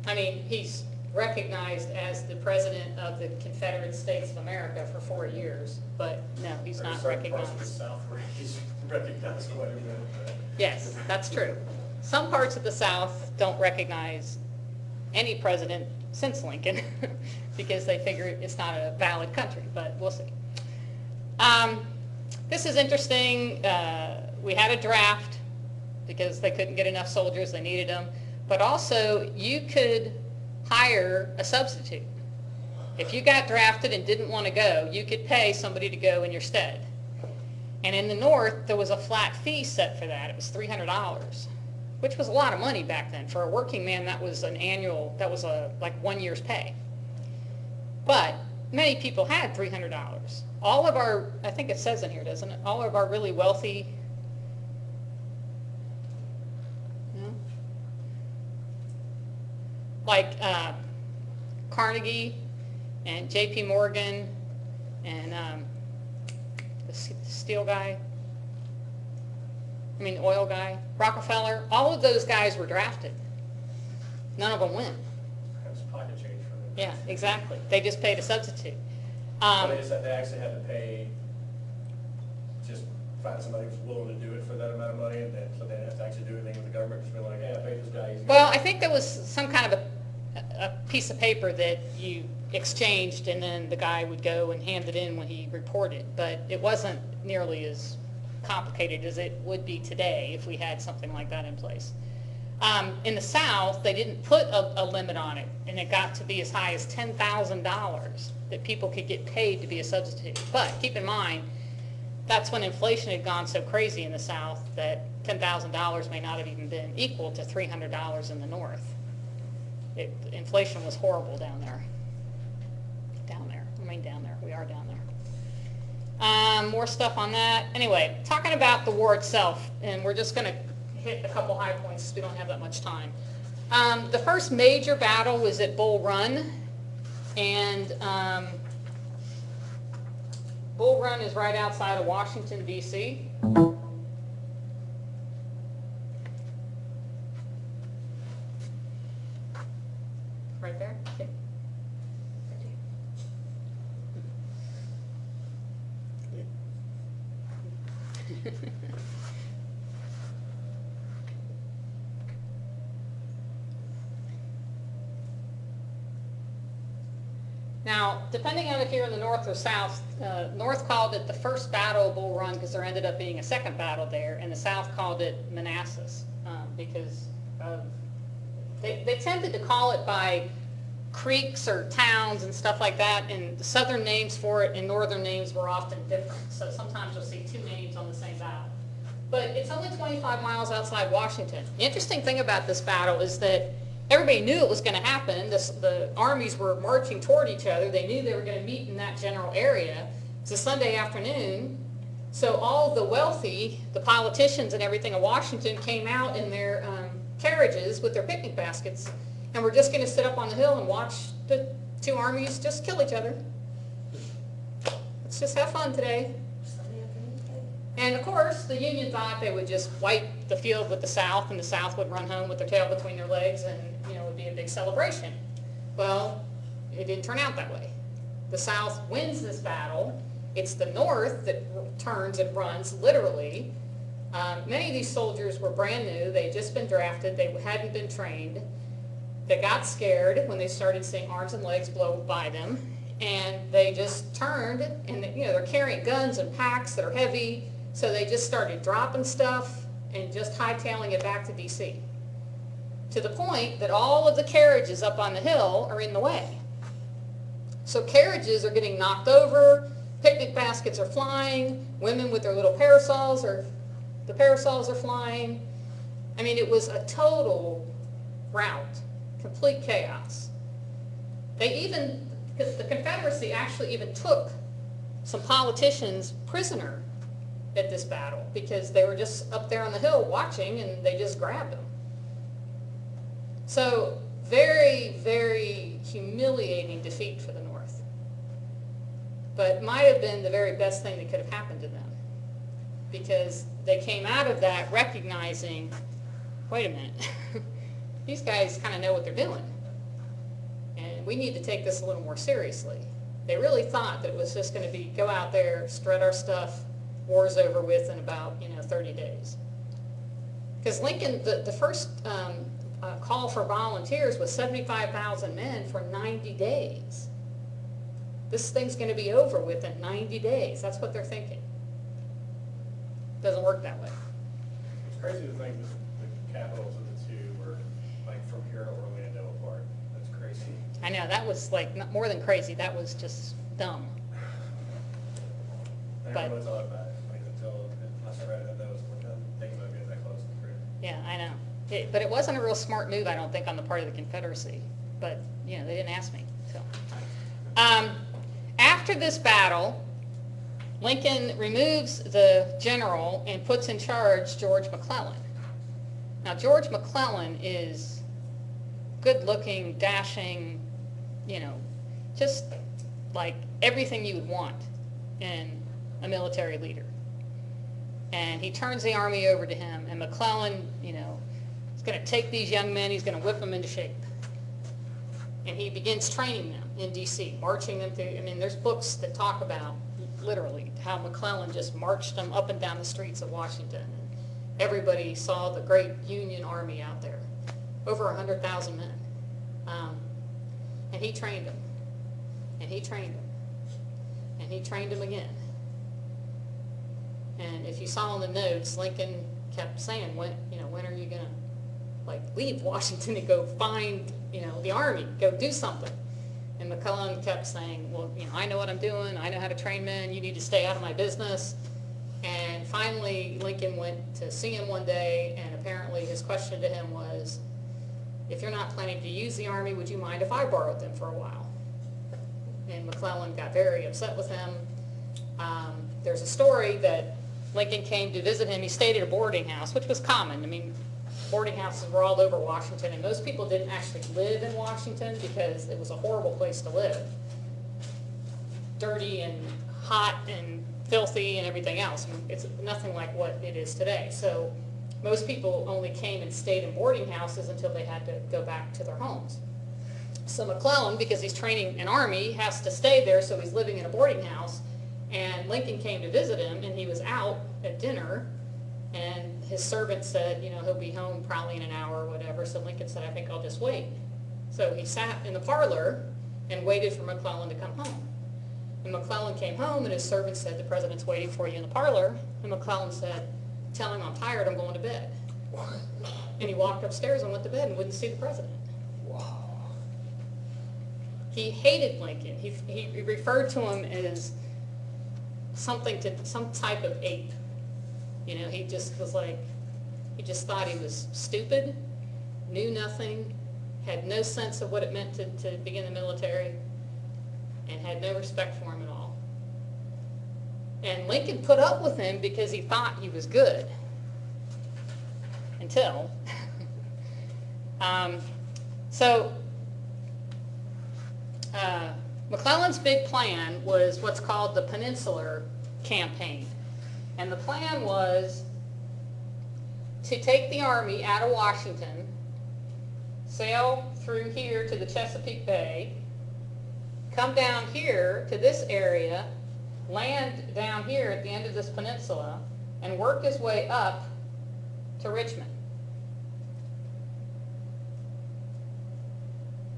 I mean, he's recognized as the president of the Confederate States of America for 4 years, but no, he's not recognized. Parts of the South where he's recognized quite a bit. But Yes, that's true. Some parts of the South don't recognize any president since Lincoln because they figure it's not a valid country, but we'll see. This is interesting. We had a draft because they couldn't get enough soldiers, they needed them, but also you could hire a substitute. If you got drafted and didn't want to go, you could pay somebody to go in your stead. And in the North, there was a flat fee set for that. It was $300, which was a lot of money back then. For a working man, that was an annual, that was like 1 year's pay. But many people had $300. All of our, I think it says in here, doesn't it? All of our really wealthy, like Carnegie and J.P. Morgan and the steel guy, oil guy, Rockefeller, all of those guys were drafted. None of them went. That's pocket change for them. Yeah, exactly. They just paid a substitute. They actually had to pay just find somebody who's willing to do it for that amount of money, and then, so they have to actually do anything with the government, just be like, hey, I paid this guy. he's Well, gonna-" I think there was some kind of a piece of paper that you exchanged, and then the guy would go and hand it in when he reported, but it wasn't nearly as complicated as it would be today if we had something like that in place. In the South, they didn't put a limit on it, and it got to be as high as $10,000 that people could get paid to be a substitute. But keep in mind, that's when inflation had gone so crazy in the South that $10,000 may not have even been equal to $300 in the North. Inflation was horrible down there. Down there. We are down there. More stuff on that. Anyway, talking about the war itself, and we're just going to hit a couple high points because we don't have that much time. The first major battle was at Bull Run, and Bull Run is right outside of Washington, D.C. Right there? Okay. Now, depending on if you're in the North or South, North called it the first battle of Bull Run because there ended up being a second battle there, and the South called it Manassas because they tended to call it by creeks or towns and stuff like that, and the southern names for it and northern names were often different. So sometimes you'll see two names on the same battle. But it's only 25 miles outside Washington. The interesting thing about this battle is that everybody knew it was going to happen. The armies were marching toward each other. They knew they were going to meet in that general area. It's a Sunday afternoon. So all the wealthy, the politicians and everything in Washington came out in their carriages with their picnic baskets, and we're just going to sit up on the hill and watch the two armies just kill each other. Let's just have fun today. Sunday afternoon, okay. And of course, the Union thought they would just wipe the field with the South, and the South would run home with their tail between their legs, and it would be a big celebration. Well, it didn't turn out that way. The South wins this battle. It's the North that turns and runs, literally. Many of these soldiers were brand new. They had just been drafted. They hadn't been trained. They got scared when they started seeing arms and legs blow by them, and they just turned, and they're carrying guns and packs that are heavy, so they just started dropping stuff and just hightailing it back to D.C. to the point that all of the carriages up on the hill are in the way. So carriages are getting knocked over, picnic baskets are flying, women with their little parasols the parasols are flying. I mean, it was a total rout, complete chaos. The Confederacy actually even took some politicians prisoner at this battle because they were just up there on the hill watching, and they just grabbed them. So very, very humiliating defeat for the North. But might have been the very best thing that could have happened to them, because they came out of that recognizing, wait a minute, these guys kind of know what they're doing, and we need to take this a little more seriously. They really thought that it was just going to be go out there, strut our stuff, war's over with in about 30 days. Because Lincoln, the first call for volunteers was 75,000 men for 90 days. This thing's going to be over with in 90 days. That's what they're thinking. Doesn't work that way. It's crazy to think that the capitals of the two were like from here to Orlando apart. That's crazy. I know, that was like more than crazy. That was just dumb. I But- never really thought about it, like until I read it, that was thinking about getting that close to the grid. Yeah, I know. But it wasn't a real smart move, I don't think, on the part of the Confederacy. But, they didn't ask me. So, after this battle, Lincoln removes the general and puts in charge George McClellan. Now, George McClellan is good-looking, dashing, just like everything you would want in a military leader. And he turns the army over to him, and McClellan, is going to take these young men, he's going to whip them into shape. And he begins training them in D.C., marching them through. I mean, there's books that talk about, literally, how McClellan just marched them up and down the streets of Washington. Everybody saw the great Union Army out there, over 100,000 men. And he trained them, and he trained them, and he trained them again. And if you saw in the notes, Lincoln kept saying, when are you gonna leave Washington and go find, the army, go do something? And McClellan kept saying, well, I know what I'm doing, I know how to train men, you need to stay out of my business. And finally, Lincoln went to see him one day, and apparently his question to him was, if you're not planning to use the army, would you mind if I borrowed them for a while? And McClellan got very upset with him. There's a story that Lincoln came to visit him. He stayed at a boarding house, which was common. I mean, boarding houses were all over Washington, and most people didn't actually live in Washington because it was a horrible place to live. Dirty and hot and filthy and everything else. I mean, it's nothing like what it is today. So most people only came and stayed in boarding houses until they had to go back to their homes. So McClellan, because he's training an army, has to stay there, so he's living in a boarding house. And Lincoln came to visit him, and he was out at dinner, and his servant said, he'll be home probably in an hour or whatever. So Lincoln said, I think I'll just wait. So he sat in the parlor and waited for McClellan to come home. And McClellan came home, and his servant said, the president's waiting for you in the parlor. And McClellan said, tell him I'm tired, I'm going to bed. And he walked upstairs and went to bed and wouldn't see the president. Wow. He hated Lincoln. He referred to him as some type of ape. He just was he just thought he was stupid, knew nothing, had no sense of what it meant to be in the military, and had no respect for him at all. And Lincoln put up with him because he thought he was good. Until. McClellan's big plan was what's called the Peninsular Campaign. And the plan was to take the army out of Washington, sail through here to the Chesapeake Bay, come down here to this area, land down here at the end of this peninsula, and work his way up to Richmond.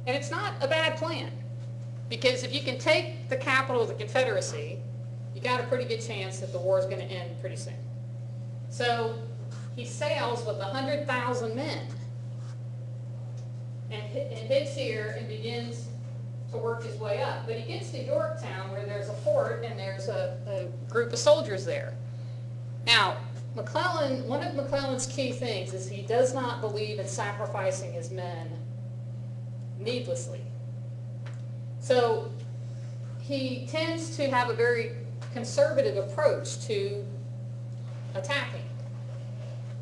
And it's not a bad plan, because if you can take the capital of the Confederacy, you got a pretty good chance that the war is going to end pretty soon. So he sails with 100,000 men and hits here and begins to work his way up. But he gets to Yorktown, where there's a fort and there's a group of soldiers there. Now, one of McClellan's key things is he does not believe in sacrificing his men needlessly. So he tends to have a very conservative approach to attacking.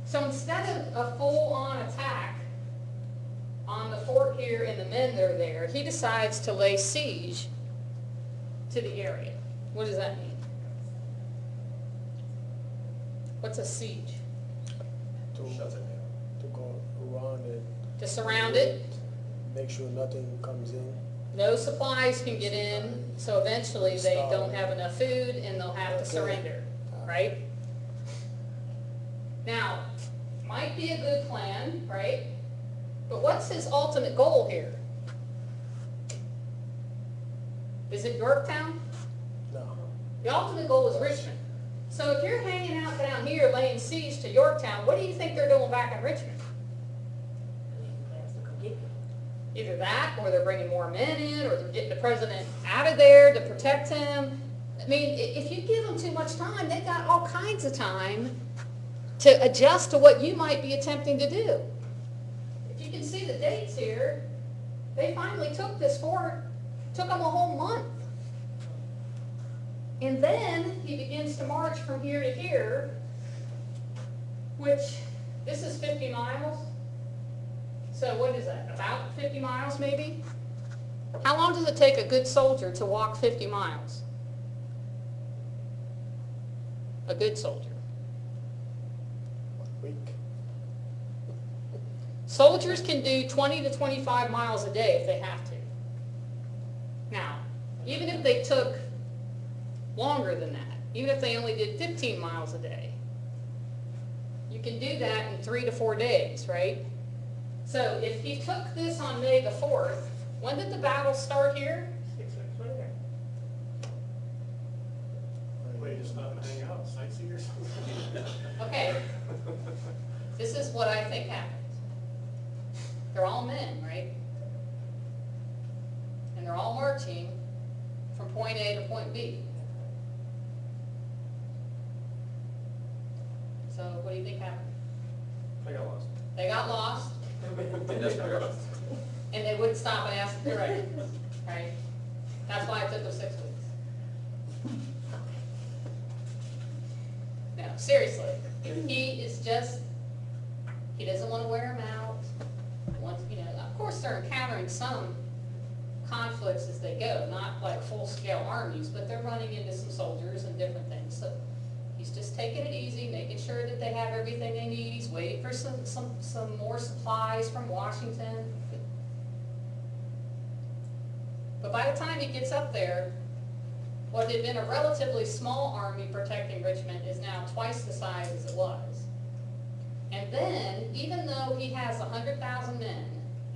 So instead of a full-on attack on the fort here and the men that are there, he decides to lay siege to the area. What does that mean? What's a siege? Shuts it down. To go around it. To surround it. Make sure nothing comes in. No supplies can get in, so eventually they don't have enough food and they'll have to surrender, right? Now, might be a good plan, right? But what's his ultimate goal here? Is it Yorktown? No. The ultimate goal is Richmond. So if you're hanging out down here laying siege to Yorktown, what do you think they're doing back in Richmond? Either that, or they're bringing more men in, or they're getting the president out of there to protect him. I mean, if you give them too much time, they've got all kinds of time to adjust to what you might be attempting to do. If you can see the dates here, they finally took this fort, took them a whole month. And then he begins to march from here to here, which, this is 50 miles. So what is that, about 50 miles maybe? How long does it take a good soldier to walk 50 miles? A good soldier. 1 week. Soldiers can do 20 to 25 miles a day if they have to. Now, even if they took longer than that, even if they only did 15 miles a day. You can do that in 3 to 4 days, right? So if he took this on May the 4th, when did the battle start here? 6 weeks later. We just stop and hang out, sightsee or something. Okay, this is what I think happened. They're all men, right? And they're all marching from point A to point B. So what do you think happened? I got lost. They got lost, In this regard. and they wouldn't stop and ask the directions, right? That's why it took them 6 weeks. No, seriously, he is just, he doesn't want to wear them out. Once, you know, of course they're encountering some conflicts as they go, not like full-scale armies, but they're running into some soldiers and different things. So he's just taking it easy, making sure that they have everything they need. He's waiting for some more supplies from Washington. But by the time he gets up there, what had been a relatively small army protecting Richmond is now twice the size as it was. And then, even though he has 100,000 men,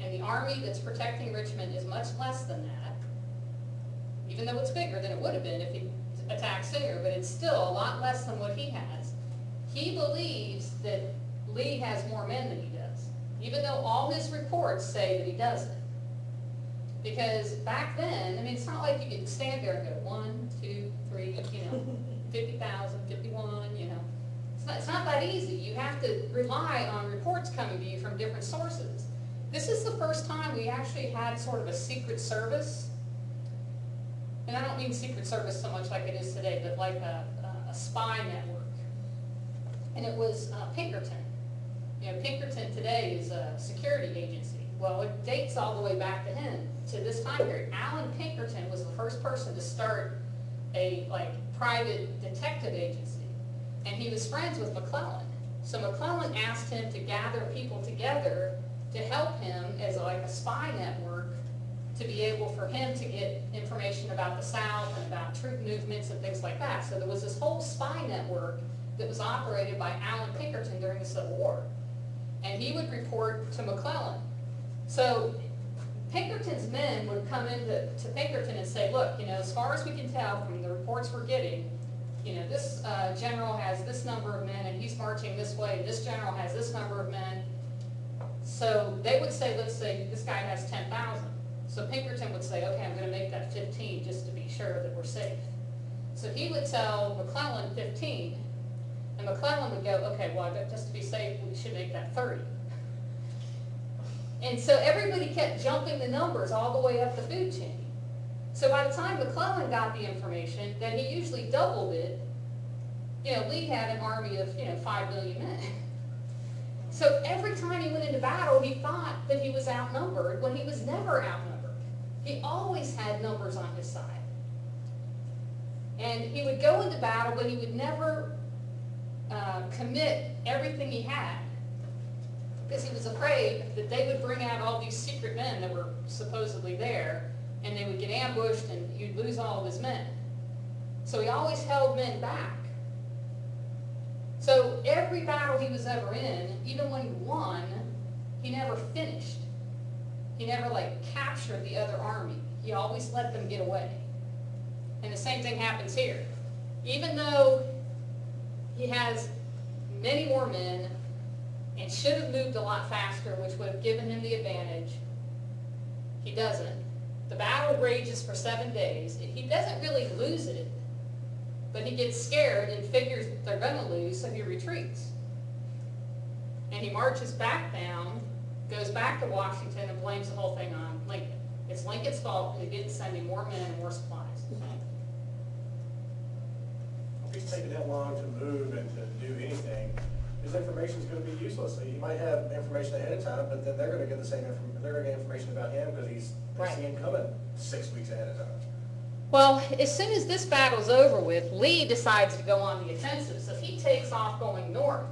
and the army that's protecting Richmond is much less than that, even though it's bigger than it would have been if he attacked sooner, but it's still a lot less than what he has, he believes that Lee has more men than he does, even though all his reports say that he doesn't. Because back then, I mean, it's not like you could stand there and go 1, 2, 3, you know, 50,000, 51, you know. It's not that easy. You have to rely on reports coming to you from different sources. This is the first time we actually had sort of a secret service. And I don't mean secret service so much like it is today, but like a spy network. And it was Pinkerton. You know, Pinkerton today is a security agency. Well, it dates all the way back to him, to this time period. Alan Pinkerton was the first person to start a private detective agency. And he was friends with McClellan. So McClellan asked him to gather people together to help him as a spy network to be able for him to get information about the South and about troop movements and things like that. So there was this whole spy network that was operated by Alan Pinkerton during the Civil War. And he would report to McClellan. So Pinkerton's men would come into Pinkerton and say, look, you know, as far as we can tell from the reports we're getting, you know, this general has this number of men and he's marching this way, this general has this number of men. So they would say, let's say this guy has 10,000. So Pinkerton would say, okay, I'm going to make that 15 just to be sure that we're safe. So he would tell McClellan 15, and McClellan would go, okay, well, just to be safe, we should make that 30. And so everybody kept jumping the numbers all the way up the food chain. So by the time McClellan got the information, then he usually doubled it. You know, Lee had an army of, 5 million men. So every time he went into battle, he thought that he was outnumbered when he was never outnumbered. He always had numbers on his side. And he would go into battle, but he would never commit everything he had, because he was afraid that they would bring out all these secret men that were supposedly there, and they would get ambushed and he'd lose all of his men. So he always held men back. So every battle he was ever in, even when he won, he never finished. He never captured the other army. He always let them get away. And the same thing happens here. Even though he has many more men and should have moved a lot faster, which would have given him the advantage, he doesn't. The battle rages for 7 days. He doesn't really lose it, but he gets scared and figures they're going to lose, so he retreats. And he marches back down, goes back to Washington, and blames the whole thing on Lincoln. It's Lincoln's fault that he didn't send him more men and more supplies. If he's taking that long to move and to do anything, his information is going to be useless. He might have information ahead of time, but then they're going to get the same information. They're going to get information about him because they Right. see him coming 6 weeks ahead of time. Well, as soon as this battle's over with, Lee decides to go on the offensive. So he takes off going north.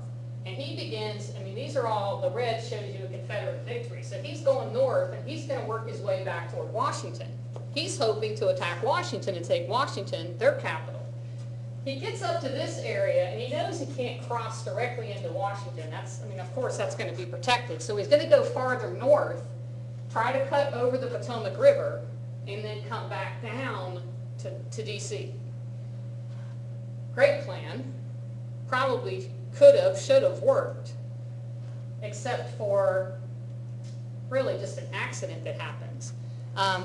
And he begins, I mean, these are all, the red shows you a Confederate victory. So he's going north, and he's going to work his way back toward Washington. He's hoping to attack Washington and take Washington, their capital. he gets up to this area and he knows he can't cross directly into Washington. That's, I mean, of course, that's going to be protected. So he's going to go farther north, try to cut over the Potomac River, and then come back down to DC. Great plan. Probably could have, should have worked, except for really just an accident that happens.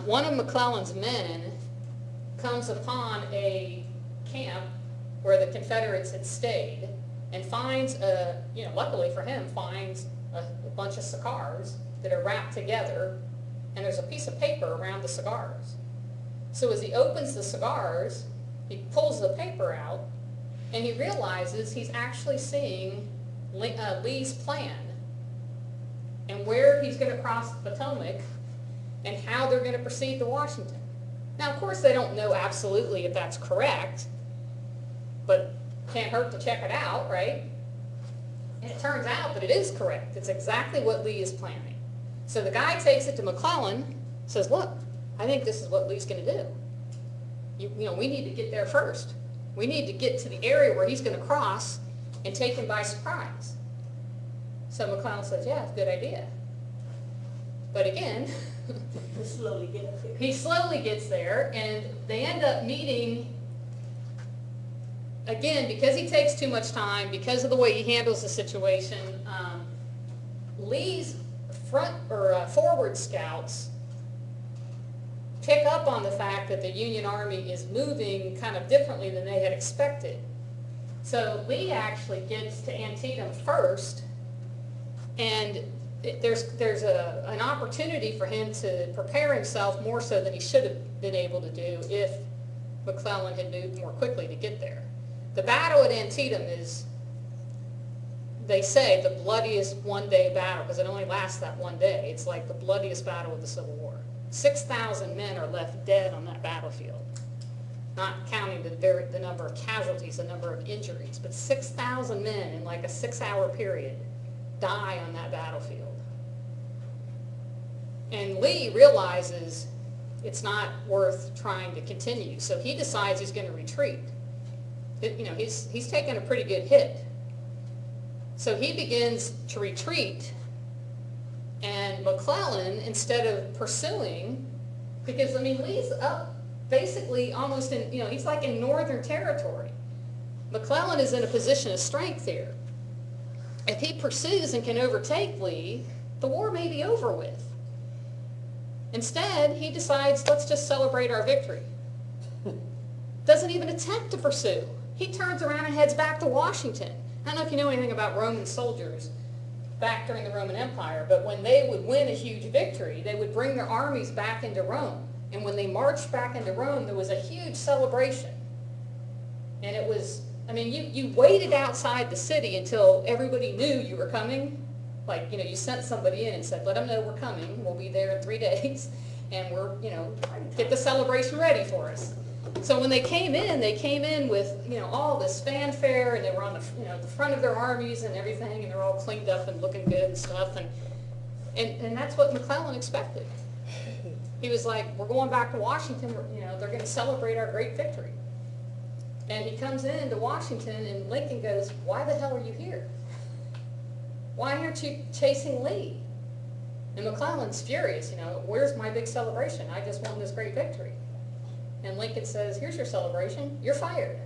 One of McClellan's men comes upon a camp where the Confederates had stayed and finds, luckily for him, finds a bunch of cigars that are wrapped together, and there's a piece of paper around the cigars. So as he opens the cigars, he pulls the paper out, and he realizes he's actually seeing Lee's plan and where he's going to cross the Potomac and how they're going to proceed to Washington. Now, of course, they don't know absolutely if that's correct, but can't hurt to check it out, right? And it turns out that it is correct. It's exactly what Lee is planning. So the guy takes it to McClellan, says, look, I think this is what Lee's going to do. We need to get there first. We need to get to the area where he's going to cross and take him by surprise. So McClellan says, yeah, it's a good idea. But again, Slowly get up there. he slowly gets there, and they end up meeting, again, because he takes too much time, because of the way he handles the situation. Lee's forward scouts pick up on the fact that the Union Army is moving kind of differently than they had expected. So Lee actually gets to Antietam first, and there's an opportunity for him to prepare himself more so than he should have been able to do if McClellan had moved more quickly to get there. The battle at Antietam is, they say, the bloodiest one-day battle, because it only lasts that one day. It's like the bloodiest battle of the Civil War. 6,000 men are left dead on that battlefield, not counting the number of casualties, the number of injuries, but 6,000 men in like a 6-hour period die on that battlefield. And Lee realizes it's not worth trying to continue, so he decides he's going to retreat. He's taken a pretty good hit. So he begins to retreat, and McClellan, instead of pursuing, because, Lee's up basically almost in, he's like in northern territory. McClellan is in a position of strength here. If he pursues and can overtake Lee, the war may be over with. Instead, he decides, let's just celebrate our victory. Doesn't even attempt to pursue. He turns around and heads back to Washington. I don't know if you know anything about Roman soldiers back during the Roman Empire, but when they would win a huge victory, they would bring their armies back into Rome. And when they marched back into Rome, there was a huge celebration. And it was, you waited outside the city until everybody knew you were coming. Like, you sent somebody in and said, let them know we're coming. We'll be there in 3 days. And we're, get the celebration ready for us. So when they came in with, all this fanfare, and they were on the, the front of their armies and everything, and they're all cleaned up and looking good and stuff. And that's what McClellan expected. He was like, we're going back to Washington. They're going to celebrate our great victory. And he comes into Washington, and Lincoln goes, why the hell are you here? Why aren't you chasing Lee? And McClellan's furious, where's my big celebration? I just won this great victory. And Lincoln says, here's your celebration, you're fired.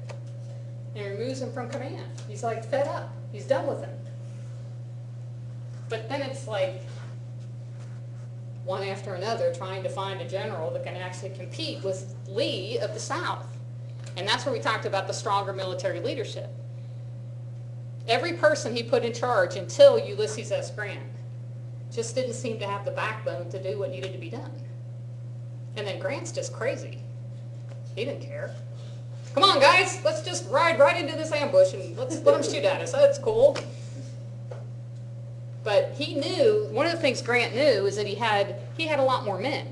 And removes him from command. He's like fed up, he's done with him. But then it's like one after another trying to find a general that can actually compete with Lee of the South. And that's where we talked about the stronger military leadership. Every person he put in charge until Ulysses S. Grant just didn't seem to have the backbone to do what needed to be done. And then Grant's just crazy. He didn't care. Come on, guys, let's just ride right into this ambush and let's let them shoot at us. That's cool. But he knew, one of the things Grant knew is that he had a lot more men.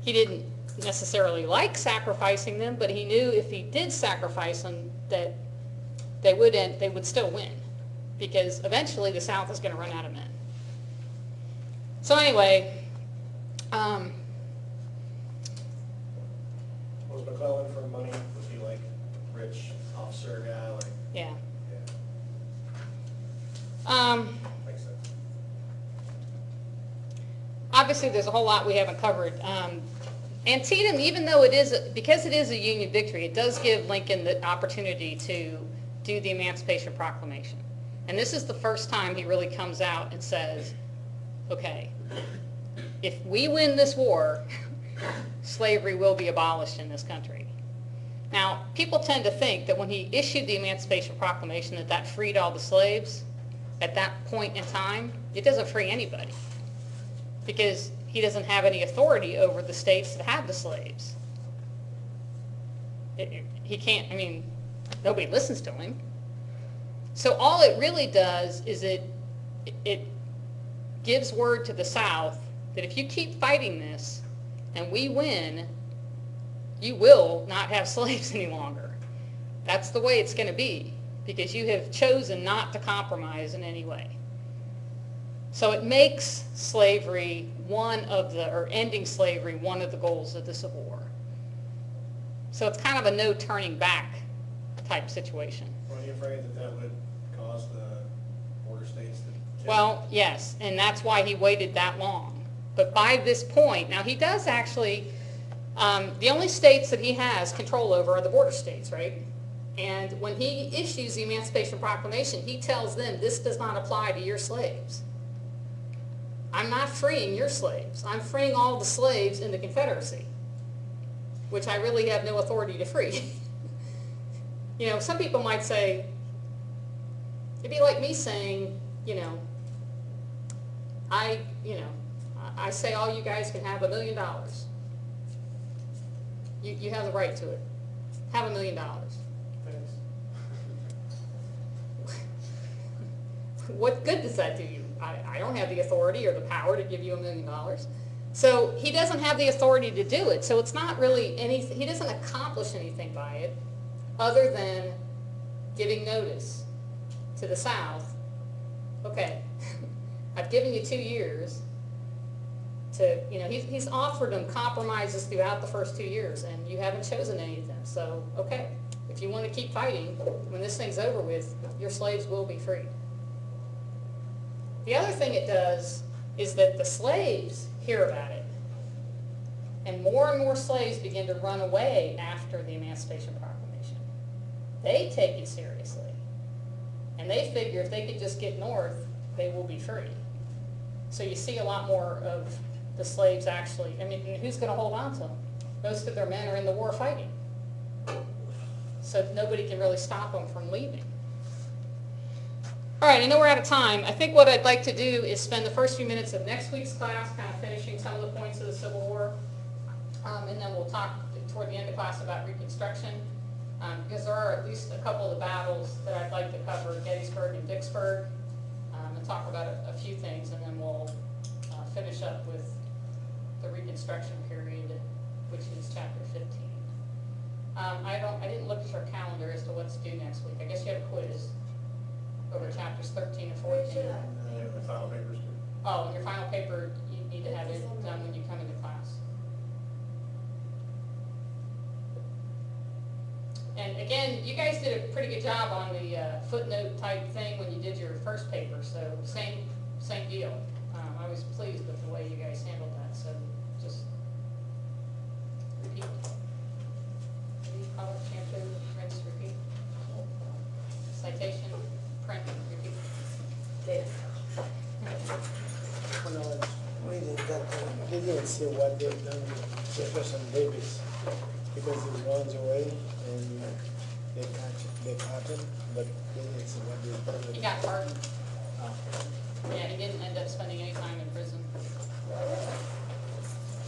He didn't necessarily like sacrificing them, but he knew if he did sacrifice them that they would still win, because eventually the South is going to run out of men. So anyway, Was McClellan for money? Was he like rich Makes sense. Obviously, there's a whole lot we haven't covered. Antietam, even though it is, because it is a Union victory, it does give Lincoln the opportunity to do the Emancipation Proclamation. And this is the first time he really comes out and says, okay, if we win this war, slavery will be abolished in this country. Now, people tend to think that when he issued the Emancipation Proclamation that freed all the slaves. At that point in time, it doesn't free anybody, because he doesn't have any authority over the states that have the slaves. He can't, I mean, nobody listens to him. So all it really does is it gives word to the South that if you keep fighting this and we win, you will not have slaves any longer. That's the way it's going to be, because you have chosen not to compromise in any way. So it makes slavery ending slavery one of the goals of the Civil War. So it's kind of a no turning back type situation. Are you afraid that that would cause the border states to? Well, yes, and that's why he waited that long. But by this point, now he does actually, the only states that he has control over are the border states, right? And when he issues the Emancipation Proclamation, he tells them this does not apply to your slaves. I'm not freeing your slaves. I'm freeing all the slaves in the Confederacy, which I really have no authority to free. You know, some people might say, it'd be like me saying, I say all you guys can have $1 million. You have the right to it. Have $1 million. Thanks. What good does that do you? I don't have the authority or the power to give you $1 million. So he doesn't have the authority to do it. So it's not really anything, he doesn't accomplish anything by it other than giving notice to the South. Okay, I've given you 2 years to, he's offered them compromises throughout the first 2 years, and you haven't chosen any of them. So, okay, if you want to keep fighting, when this thing's over with, your slaves will be freed. The other thing it does is that the slaves hear about it, and more slaves begin to run away after the Emancipation Proclamation. They take it seriously, and they figure if they could just get north, they will be free. So you see a lot more of the slaves actually, who's going to hold on to them? Most of their men are in the war fighting, so nobody can really stop them from leaving. All right, I know we're out of time. I think what I'd like to do is spend the first few minutes of next week's class kind of finishing some of the points of the Civil War, and then we'll talk toward the end of class about Reconstruction, because there are at least a couple of the battles that I'd like to cover, Gettysburg and Vicksburg, and talk about a few things, and then we'll finish up with the Reconstruction period, which is chapter 15. I didn't look at your calendar as to what's due next week. I guess you have a quiz over chapters 13 and 14. Yeah, the final papers too. Oh, and your final paper, you need to have it done when you come into class. And again, you guys did a pretty good job on the footnote type thing when you did your first paper, so same deal. I was pleased with the way you guys handled that, so just repeat. Color, shampoo, rinse, repeat. Citation, print, repeat. When I was reading that, they didn't say what they've done with Jefferson Davis, because he runs away and they catch him, but they didn't say what they've done with He him. got pardoned. Ah. Yeah, he didn't end up spending any time in prison.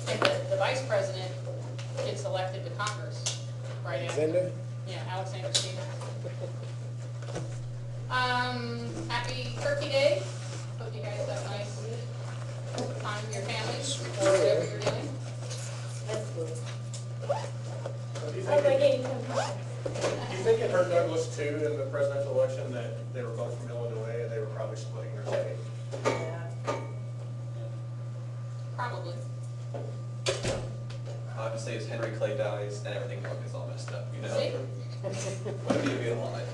And the vice president gets elected to Congress right after. Alexander? Yeah, Alexander Stephens. Happy Turkey Day. Hope you guys have a nice time with your families, whatever you're doing. That's good. Do you Oh, my think, game. it hurt Douglas too in the presidential election that they were both from Illinois and they were probably splitting their state? Yeah. Probably. Obviously, as Henry Clay dies, and everything is all messed up, See? What do you feel on it,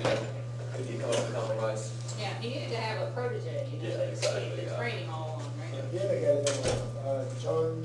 Did you come up with a compromise? Yeah. he needed to have a protege, you know, Yeah, to keep exactly, the yeah. training all on, right? The other guy, John